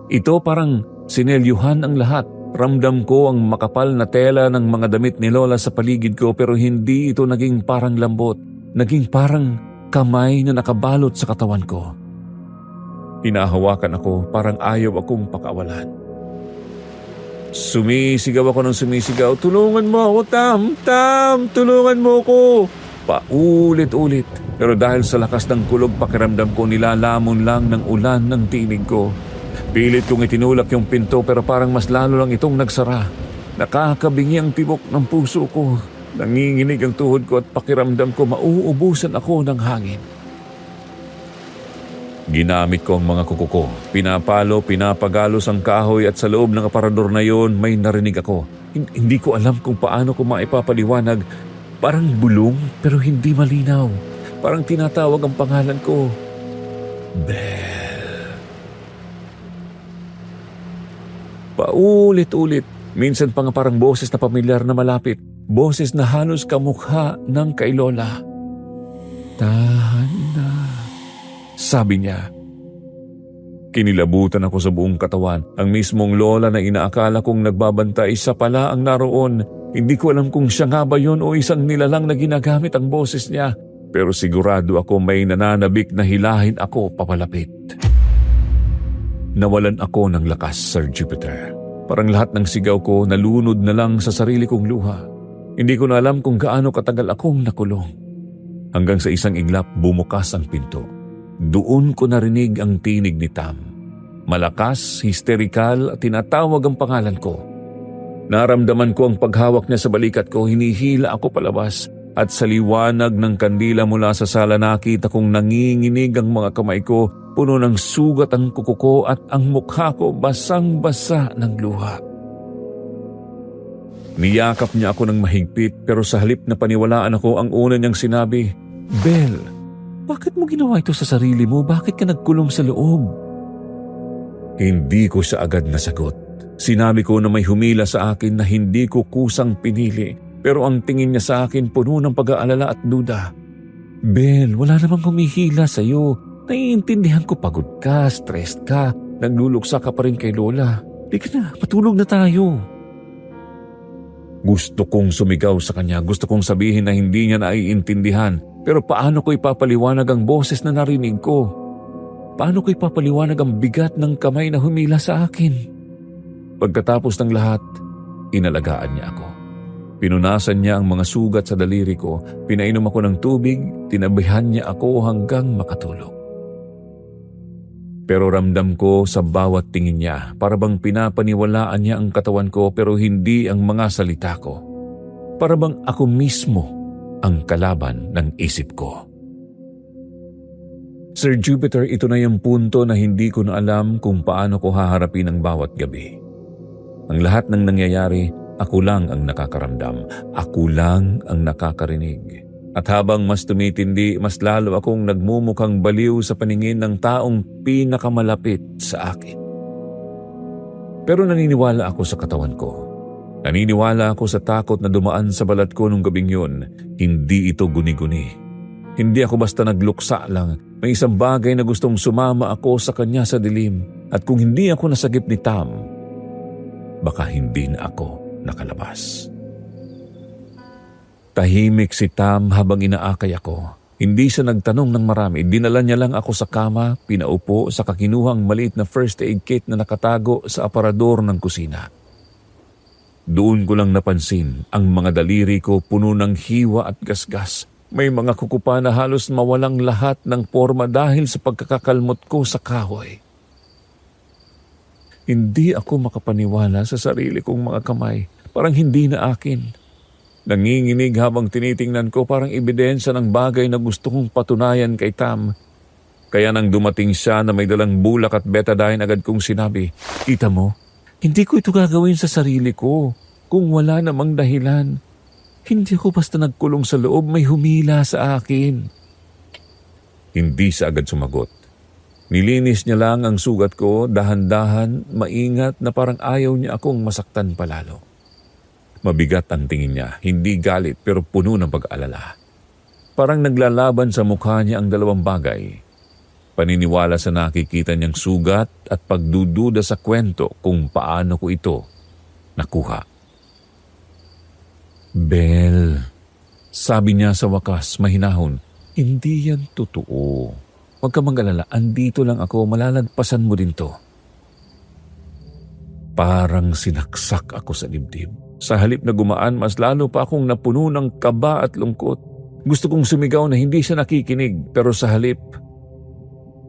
Ito parang sinelyuhan ang lahat. Ramdam ko ang makapal na tela ng mga damit ni Lola sa paligid ko pero hindi ito naging parang lambot. Naging parang kamay na nakabalot sa katawan ko. Hinahawakan ako, parang ayaw akong pakawalan. Sumisigaw ako ng sumisigaw, "Tulungan mo ako, Tam! Tam! Tulungan mo ko!" Paulit-ulit. Pero dahil sa lakas ng kulog, pakiramdam ko nilalamon lang ng ulan ng tinig ko. Pilit kong itinulak yung pinto pero parang mas lalo lang itong nagsara. Nakakabingi ang tibok ng puso ko. Nanginginig ang tuhod ko at pakiramdam ko mauubusan ako ng hangin. Ginamit ko ang mga kuko ko. Pinapalo, pinapagalos ang kahoy at sa loob ng aparador na yon may narinig ako. Hindi ko alam kung paano ko maipapaliwanag. Parang bulong pero hindi malinaw. Parang tinatawag ang pangalan ko. Bell. Paulit-ulit. Minsan pa nga parang boses na pamilyar na malapit. Boses na halos kamukha ng kay Lola. "Tahan na," sabi niya. Kinilabutan ako sa buong katawan. Ang mismong Lola na inaakala kong nagbabantay, siya pala ang naroon. Hindi ko alam kung siya nga ba yun o isang nilalang na ginagamit ang boses niya. Pero sigurado ako may nananabik na hilahin ako papalapit. Nawalan ako ng lakas, Sir Jupiter. Parang lahat ng sigaw ko nalunod na lang sa sarili kong luha. Hindi ko na alam kung gaano katagal akong nakulong. Hanggang sa isang iglap, bumukas ang pinto. Doon ko narinig ang tinig ni Tam. Malakas, histerikal at tinatawag ang pangalan ko. Naramdaman ko ang paghawak niya sa balikat ko, hinihila ako palabas. At sa liwanag ng kandila mula sa sala nakita kong nanginginig ang mga kamay ko, puno ng sugat ang kuko ko at ang mukha ko basang-basa ng luha. Niyakap niya ako ng mahigpit pero sa halip na paniwalaan ako ang una niyang sinabi, "Belle, bakit mo ginawa ito sa sarili mo? Bakit ka nagkulong sa loob?" Hindi ko siya agad nasagot. Sinabi ko na may humila sa akin na hindi ko kusang pinili. Pero ang tingin niya sa akin puno ng pag-aalala at duda. "Belle, wala namang humihila sa'yo. Naiintindihan ko pagod ka, stressed ka, nagluluksa ka pa rin kay Lola. Di ka na, matulog na tayo." Gusto kong sumigaw sa kanya, gusto kong sabihin na hindi niya naiintindihan. Pero paano ko ipapaliwanag ang boses na narinig ko? Paano ko ipapaliwanag ang bigat ng kamay na humila sa akin? Pagkatapos ng lahat, inalagaan niya ako. Pinunasan niya ang mga sugat sa daliri ko, pinainom ako ng tubig, tinabihan niya ako hanggang makatulog. Pero ramdam ko sa bawat tingin niya, para bang pinapaniwalaan niya ang katawan ko pero hindi ang mga salita ko. Para bang ako mismo ang kalaban ng isip ko. Sir Jupiter, ito na yung punto na hindi ko na alam kung paano ko haharapin ang bawat gabi. Ang lahat ng nangyayari, ako lang ang nakakaramdam. Ako lang ang nakakarinig. At habang mas tumitindi, mas lalo akong nagmumukhang baliw sa paningin ng taong pinakamalapit sa akin. Pero naniniwala ako sa katawan ko. Naniniwala ako sa takot na dumaan sa balat ko nung gabing yun. Hindi ito guni-guni. Hindi ako basta nagluksa lang. May isang bagay na gustong sumama ako sa kanya sa dilim. At kung hindi ako nasagip ni Tam, baka hindi na ako nakalabas. Tahimik si Tam habang inaakay ako. Hindi siya nagtanong ng marami. Dinala niya lang ako sa kama, pinaupo sa kakinuhang maliit na first aid kit na nakatago sa aparador ng kusina. Doon ko lang napansin ang mga daliri ko puno ng hiwa at gasgas. May mga kukupa na halos mawalang lahat ng forma dahil sa pagkakakalmot ko sa kahoy. Hindi ako makapaniwala sa sarili kong mga kamay. Parang hindi na akin. Nanginginig habang tinitingnan ko parang ebidensya ng bagay na gusto kong patunayan kay Tam. Kaya nang dumating siya na may dalang bulak at betadine, agad kong sinabi, "Kita mo, hindi ko ito gagawin sa sarili ko kung wala namang dahilan. Hindi ko basta nagkulong sa loob, may humila sa akin." Hindi siya agad sumagot. Nilinis niya lang ang sugat ko, dahan-dahan, maingat na parang ayaw niya akong masaktan palalo. Mabigat ang tingin niya, hindi galit pero puno ng pag-alala. Parang naglalaban sa mukha niya ang dalawang bagay. Paniniwala sa nakikita niyang sugat at pagdududa sa kwento kung paano ko ito nakuha. "Belle," sabi niya sa wakas, mahinahon, "hindi yan totoo. Huwag ka mag-alala, andito lang ako, malalagpasan mo din to." Parang sinaksak ako sa dibdib. Sa halip na gumaan, mas lalo pa akong napuno ng kaba at lungkot. Gusto kong sumigaw na hindi siya nakikinig, pero sa halip,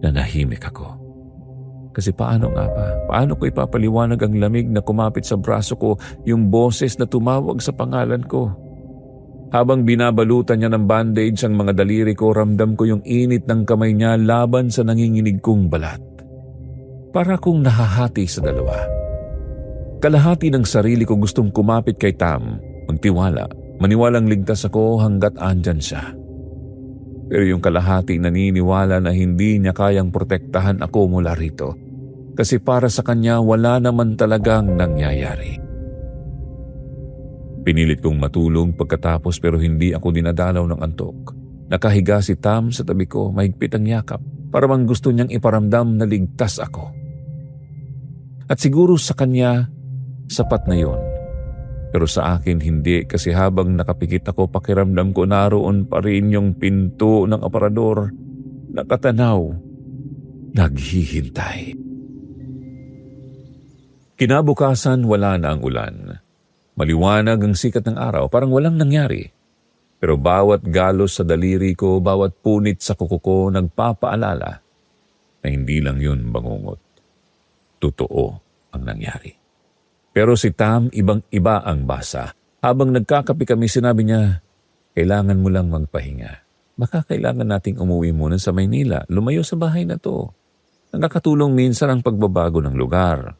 nanahimik ako. Kasi paano nga ba? Paano ko ipapaliwanag ang lamig na kumapit sa braso ko, yung boses na tumawag sa pangalan ko? Habang binabalutan niya ng bandage ang mga daliri ko, ramdam ko yung init ng kamay niya laban sa nanginginig kong balat. Para akong nahahati sa dalawa. Kalahati ng sarili ko gustong kumapit kay Tam, magtiwala, maniwalang ligtas ako hanggat andyan siya. Pero yung kalahati naniniwala na hindi niya kayang protektahan ako mula rito. Kasi para sa kanya wala naman talagang nangyayari. Pinilit kong matulog pagkatapos pero hindi ako dinadalaw ng antok. Nakahiga si Tam sa tabi ko, mahigpit ang yakap. Para bang gusto niyang iparamdam na ligtas ako. At siguro sa kanya, sapat na yon. Pero sa akin hindi kasi habang nakapikit ako pakiramdam ko naroon pa rin yung pinto ng aparador. Nakatanaw. Naghihintay. Kinabukasan wala na ang ulan. Maliwanag ang sikat ng araw, parang walang nangyari. Pero bawat galos sa daliri ko, bawat punit sa kuko ko nagpapaalala na hindi lang yun bangungot. Totoo ang nangyari. Pero si Tam ibang-iba ang basa. Habang nagkakape kami, sinabi niya, Kailangan mo lang magpahinga. Baka kailangan nating umuwi muna sa Maynila, lumayo sa bahay na to. Nakakatulong minsan ang pagbabago ng lugar.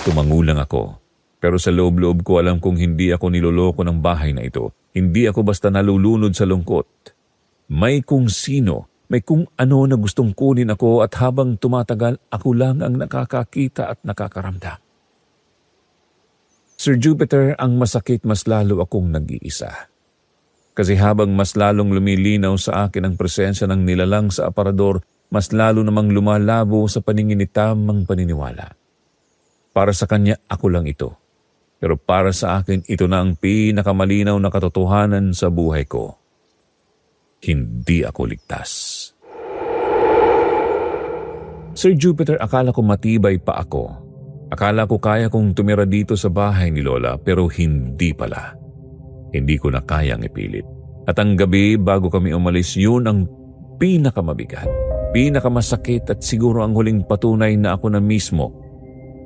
Tumangulang ako. Pero sa loob-loob ko alam kong hindi ako niloloko ng bahay na ito. Hindi ako basta nalulunod sa lungkot. May kung sino, may kung ano na gustong kunin ako at habang tumatagal, ako lang ang nakakakita at nakakaramdam. Sir Jupiter, ang masakit mas lalo akong nag-iisa. Kasi habang mas lalong lumilinaw sa akin ang presensya ng nilalang sa aparador, mas lalo namang lumalabo sa paningin ni Tam ang paniniwala. Para sa kanya, ako lang ito. Pero para sa akin, ito na ang pinakamalinaw na katotohanan sa buhay ko. Hindi ako ligtas. Sir Jupiter, akala ko matibay pa ako. Akala ko kaya kong tumira dito sa bahay ni Lola, pero hindi pala. Hindi ko na kayang ipilit. At ang gabi bago kami umalis, yun ang pinakamabigat, pinakamasakit at siguro ang huling patunay na ako na mismo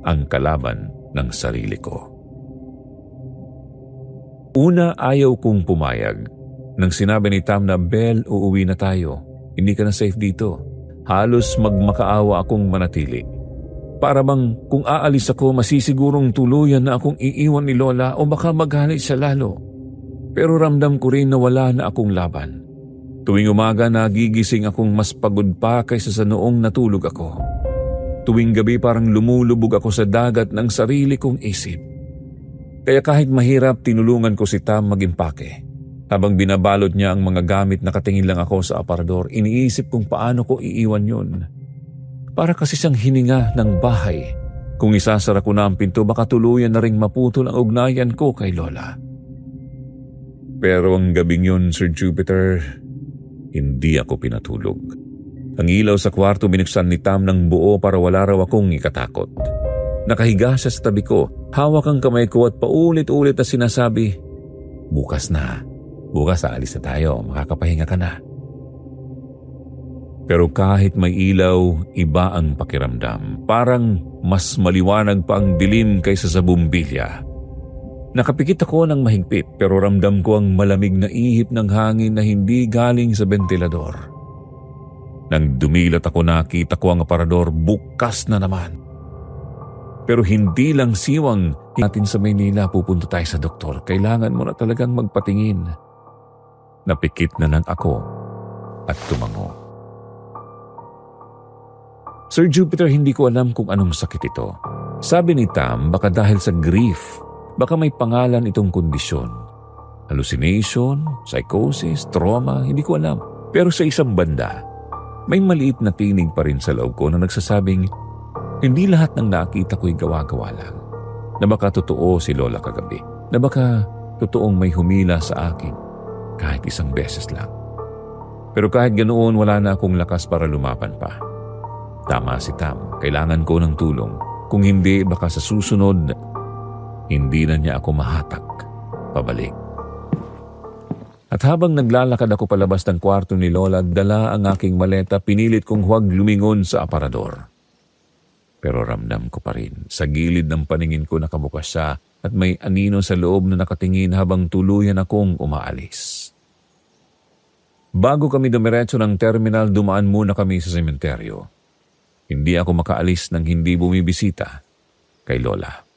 ang kalaban ng sarili ko. Una, ayaw kong pumayag. Nang sinabi ni Tam na, Bel, uuwi na tayo. Hindi ka na safe dito. Halos magmakaawa akong manatili. Para bang kung aalis ako, masisigurong tuluyan na akong iiwan ni Lola o baka magalit siya lalo. Pero ramdam ko rin na wala na akong laban. Tuwing umaga nagigising akong mas pagod pa kaysa sa noong natulog ako. Tuwing gabi parang lumulubog ako sa dagat ng sarili kong isip. Kaya kahit mahirap, tinulungan ko si Tam mag-impake. Habang binabalot niya ang mga gamit, nakatingin lang ako sa aparador, iniisip kung paano ko iiwan yun. Para kasi siyang hininga ng bahay. Kung isasara ko na ang pinto, baka tuluyan na ring maputol ang ugnayan ko kay Lola. Pero ang gabing yun, Sir Jupiter, hindi ako pinatulog. Ang ilaw sa kwarto binuksan ni Tam ng buo para wala raw akong ikatakot. Nakahiga siya sa tabi ko, hawak ang kamay ko at paulit-ulit na sinasabi, bukas na, bukas aalis na tayo, makakapahinga ka na. Pero kahit may ilaw, iba ang pakiramdam. Parang mas maliwanag pa ang dilim kaysa sa bumbilya. Nakapikit ako ng mahigpit pero ramdam ko ang malamig na ihip ng hangin na hindi galing sa bentilador. Nang dumilat ako, nakita ko ang aparador, bukas na naman. Pero hindi lang siwang natin sa Maynila, pupunta tayo sa doktor. Kailangan mo na talagang magpatingin. Napikit na lang ako at tumango. Sir Jupiter, hindi ko alam kung anong sakit ito. Sabi ni Tam, baka dahil sa grief, baka may pangalan itong kondisyon. Hallucination, psychosis, trauma, hindi ko alam. Pero sa isang banda, may maliit na tinig pa rin sa loob ko na nagsasabing, hindi lahat ng nakita ko'y gawa-gawa lang. Na baka totoo si Lola kagabi. Na baka totoong may humila sa akin kahit isang beses lang. Pero kahit ganoon, wala na akong lakas para lumaban pa. Tama si Tam, kailangan ko ng tulong. Kung hindi, baka sa susunod, hindi na niya ako mahatak pabalik. At habang naglalakad ako palabas ng kwarto ni Lola, dala ang aking maleta, pinilit kong huwag lumingon sa aparador. Pero ramdam ko pa rin, sa gilid ng paningin ko nakabukas siya at may anino sa loob na nakatingin habang tuluyan akong umaalis. Bago kami dumiretso ng terminal, dumaan muna kami sa sementeryo. Hindi ako makaalis nang hindi bumibisita kay Lola.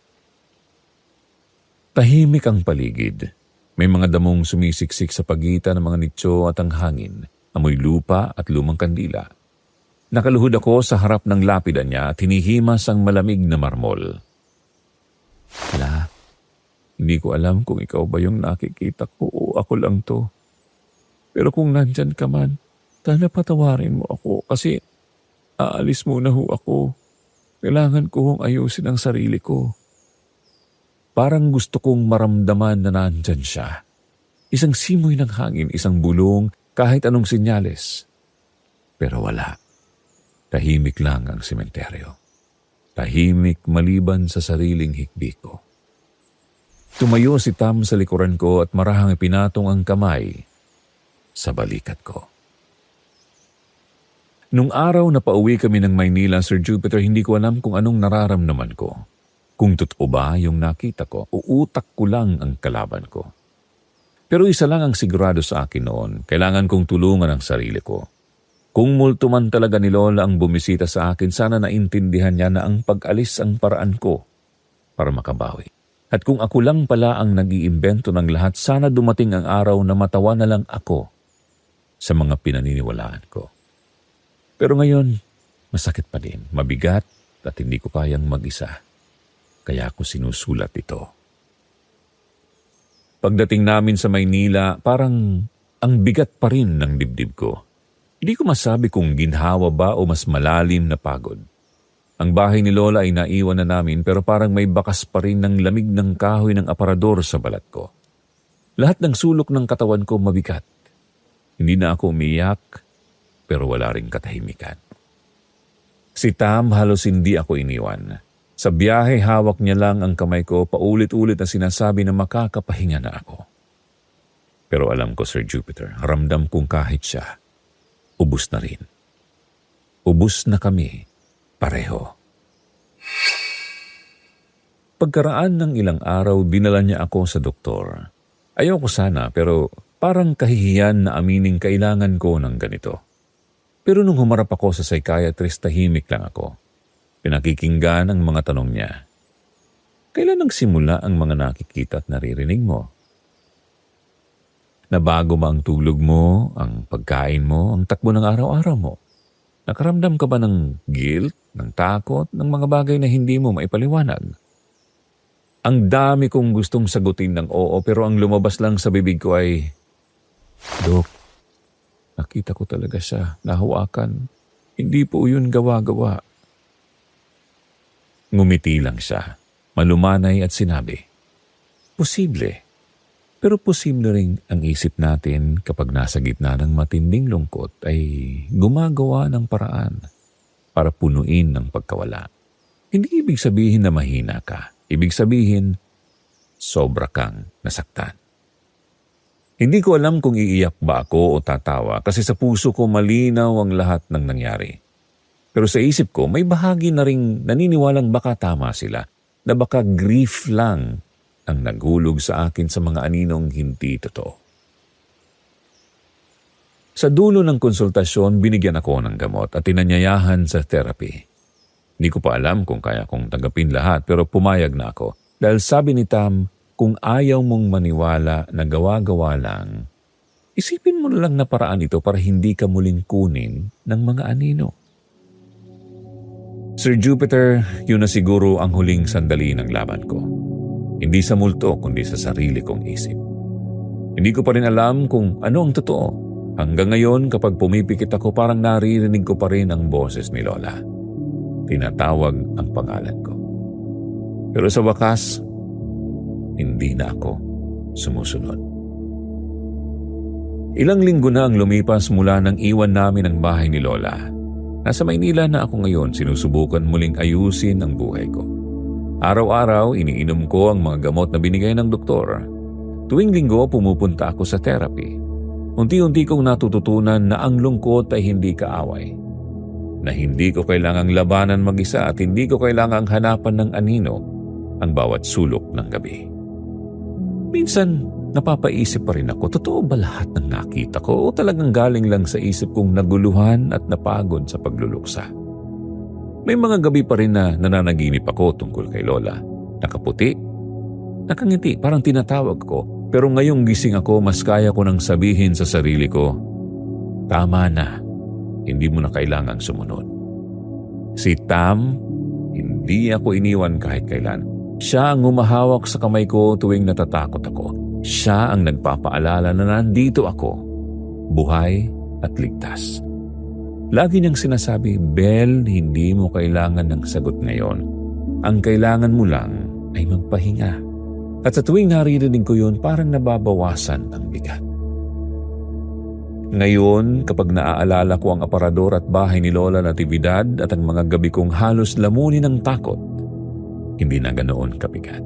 Tahimik ang paligid. May mga damong sumisiksik sa pagitan ng mga nitso at ang hangin, amoy lupa at lumang kandila. Nakaluhod ako sa harap ng lapida niya at hinihimas ang malamig na marmol. La, hindi ko alam kung ikaw ba yung nakikita ko o ako lang to. Pero kung nandyan ka man, sana patawarin mo ako kasi aalis muna ho ako. Kailangan ko hong ayusin ang sarili ko. Parang gusto kong maramdaman na nandyan siya. Isang simoy ng hangin, isang bulong, kahit anong senyales. Pero wala. Tahimik lang ang sementeryo. Tahimik maliban sa sariling hikbi ko. Tumayo si Tam sa likuran ko at marahang ipinatong ang kamay sa balikat ko. Nung araw na pauwi kami ng Maynila, Sir Jupiter, hindi ko alam kung anong nararamdaman ko. Kung totoo ba yung nakita ko o utak ko lang ang kalaban ko. Pero isa lang ang sigurado sa akin noon, kailangan kong tulungan ang sarili ko. Kung multo man talaga ni Lola ang bumisita sa akin, sana naintindihan niya na ang pag-alis ang paraan ko para makabawi. At kung ako lang pala ang nag-iimbento ng lahat, sana dumating ang araw na matawa na lang ako sa mga pinaniniwalaan ko. Pero ngayon, masakit pa din, mabigat at hindi ko kayang mag-isa. Kaya ako sinusulat ito. Pagdating namin sa Maynila, parang ang bigat pa rin ng dibdib ko. Hindi ko masabi kung ginhawa ba o mas malalim na pagod. Ang bahay ni Lola ay naiwan na namin pero parang may bakas pa rin ng lamig ng kahoy ng aparador sa balat ko. Lahat ng sulok ng katawan ko mabigat. Hindi na ako umiyak pero wala ring katahimikan. Si Tam halos hindi ako iniwan. Sa biyahe hawak niya lang ang kamay ko, paulit-ulit na sinasabi na makakapahinga na ako. Pero alam ko, Sir Jupiter, ramdam kong kahit siya, ubus na rin. Ubus na kami, pareho. Pagkaraan ng ilang araw, dinala niya ako sa doktor. Ayoko sana pero parang kahihiyan na amining kailangan ko ng ganito. Pero nung humarap ako sa psychiatrist, tahimik lang ako. Pinakikinggan ang mga tanong niya. Kailan nagsimula ang mga nakikita at naririnig mo? Nabago ba ang tulog mo, ang pagkain mo, ang takbo ng araw-araw mo? Nakaramdam ka ba ng guilt, ng takot, ng mga bagay na hindi mo maipaliwanag? Ang dami kong gustong sagutin ng oo pero ang lumabas lang sa bibig ko ay, Dok, nakita ko talaga siya, nahawakan. Hindi po yun gawa-gawa. Ngumiti lang siya, malumanay at sinabi, posible. Pero posible rin ang isip natin kapag nasa gitna ng matinding lungkot ay gumagawa ng paraan para punuin ng pagkawala. Hindi ibig sabihin na mahina ka. Ibig sabihin, sobra kang nasaktan. Hindi ko alam kung iiyak ba ako o tatawa kasi sa puso ko malinaw ang lahat ng nangyari. Pero sa isip ko, may bahagi na ring naniniwalang baka tama sila, na baka grief lang ang naghulog sa akin sa mga aninong hindi totoo. Sa dulo ng konsultasyon, binigyan ako ng gamot at tinanyayahan sa therapy. Hindi ko pa alam kung kaya kong tanggapin lahat pero pumayag na ako. Dahil sabi ni Tam, kung ayaw mong maniwala na gawa-gawa lang, isipin mo na lang na paraan ito para hindi ka muling kunin ng mga anino. Sir Jupiter, yun na siguro ang huling sandali ng laban ko. Hindi sa multo, kundi sa sarili kong isip. Hindi ko pa rin alam kung ano ang totoo. Hanggang ngayon, kapag pumipikit ako, parang naririnig ko pa rin ang boses ni Lola. Tinatawag ang pangalan ko. Pero sa wakas, hindi na ako sumusunod. Ilang linggo na ang lumipas mula nang iwan namin ang bahay ni Lola. Nasa Maynila na ako ngayon, sinusubukan muling ayusin ang buhay ko. Araw-araw, iniinom ko ang mga gamot na binigay ng doktor. Tuwing linggo, pumupunta ako sa therapy. Unti-unti kong natututunan na ang lungkot ay hindi kaaway. Na hindi ko kailangang labanan mag-isa at hindi ko kailangang hanapan ng anino ang bawat sulok ng gabi. Minsan, napapaisip pa rin ako, totoo ba lahat ng nakita ko o talagang galing lang sa isip kong naguluhan at napagod sa pagluluksa? May mga gabi pa rin na nananaginip ako tungkol kay Lola. Nakaputi, nakangiti, parang tinatawag ko. Pero ngayong gising ako, mas kaya ko nang sabihin sa sarili ko, tama na, hindi mo na kailangang sumunod. Si Tam, hindi ako iniwan kahit kailan. Siya ang humahawak sa kamay ko tuwing natatakot ako. Siya ang nagpapaalala na nandito ako, buhay at ligtas. Lagi niyang sinasabi, Bel, hindi mo kailangan ng sagot ngayon. Ang kailangan mo lang ay magpahinga. At sa tuwing naririnig ko yun, parang nababawasan ang bigat. Ngayon, kapag naaalala ko ang aparador at bahay ni Lola Natividad at ang mga gabi kong halos lamunin ng takot, hindi na ganoon kabigat.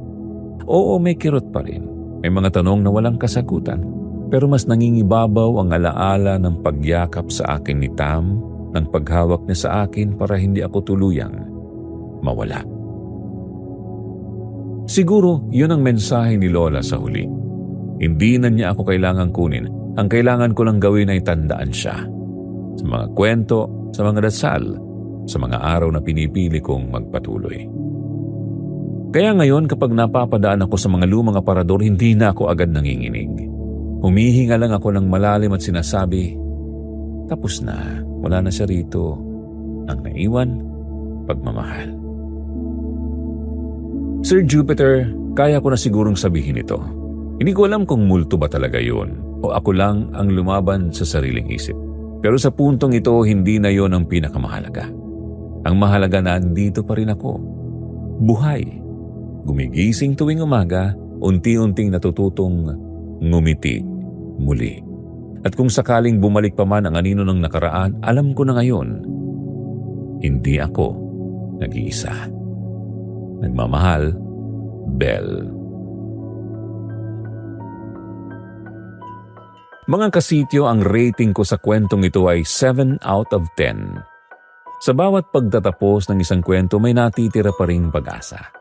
Oo, may kirot pa rin. May mga tanong na walang kasagutan. Pero mas nangingibabaw ang alaala ng pagyakap sa akin ni Tam, ng paghawak niya sa akin para hindi ako tuluyang mawala. Siguro, yun ang mensahe ni Lola sa huli. Hindi na niya ako kailangang kunin. Ang kailangan ko lang gawin ay tandaan siya. Sa mga kwento, sa mga dasal, sa mga araw na pinipili kong magpatuloy. Kaya ngayon kapag napapadaan ako sa mga lumang aparador, hindi na ako agad nanginginig. Humihinga lang ako ng malalim at sinasabi, tapos na, wala na siya rito. Ang naiwan, pagmamahal. Sir Jupiter, kaya ko na sigurong sabihin ito. Hindi ko alam kung multo ba talaga yun o ako lang ang lumaban sa sariling isip. Pero sa puntong ito, hindi na yon ang pinakamahalaga. Ang mahalaga na andito pa rin ako. Buhay. Gumigising tuwing umaga, unti-unting natututong ngumiti muli. At kung sakaling bumalik pa man ang anino ng nakaraan, alam ko na ngayon, hindi ako nag-iisa. Nagmamahal, Belle. Mga kasityo, ang rating ko sa kwentong ito ay 7 out of 10. Sa bawat pagtatapos ng isang kwento, may natitira pa ring pag-asa.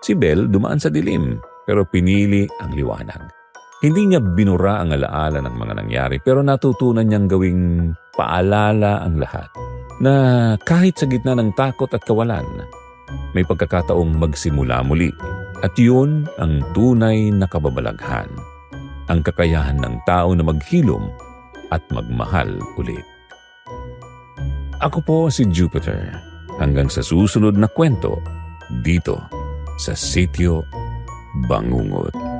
Si Belle dumaan sa dilim, pero pinili ang liwanag. Hindi niya binura ang alaala ng mga nangyari, pero natutunan niyang gawing paalala ang lahat. Na kahit sa gitna ng takot at kawalan, may pagkakataong magsimula muli. At yun ang tunay na kababalaghan. Ang kakayahan ng tao na maghilom at magmahal ulit. Ako po si Jupiter. Hanggang sa susunod na kwento dito sa Sitio Bangungot.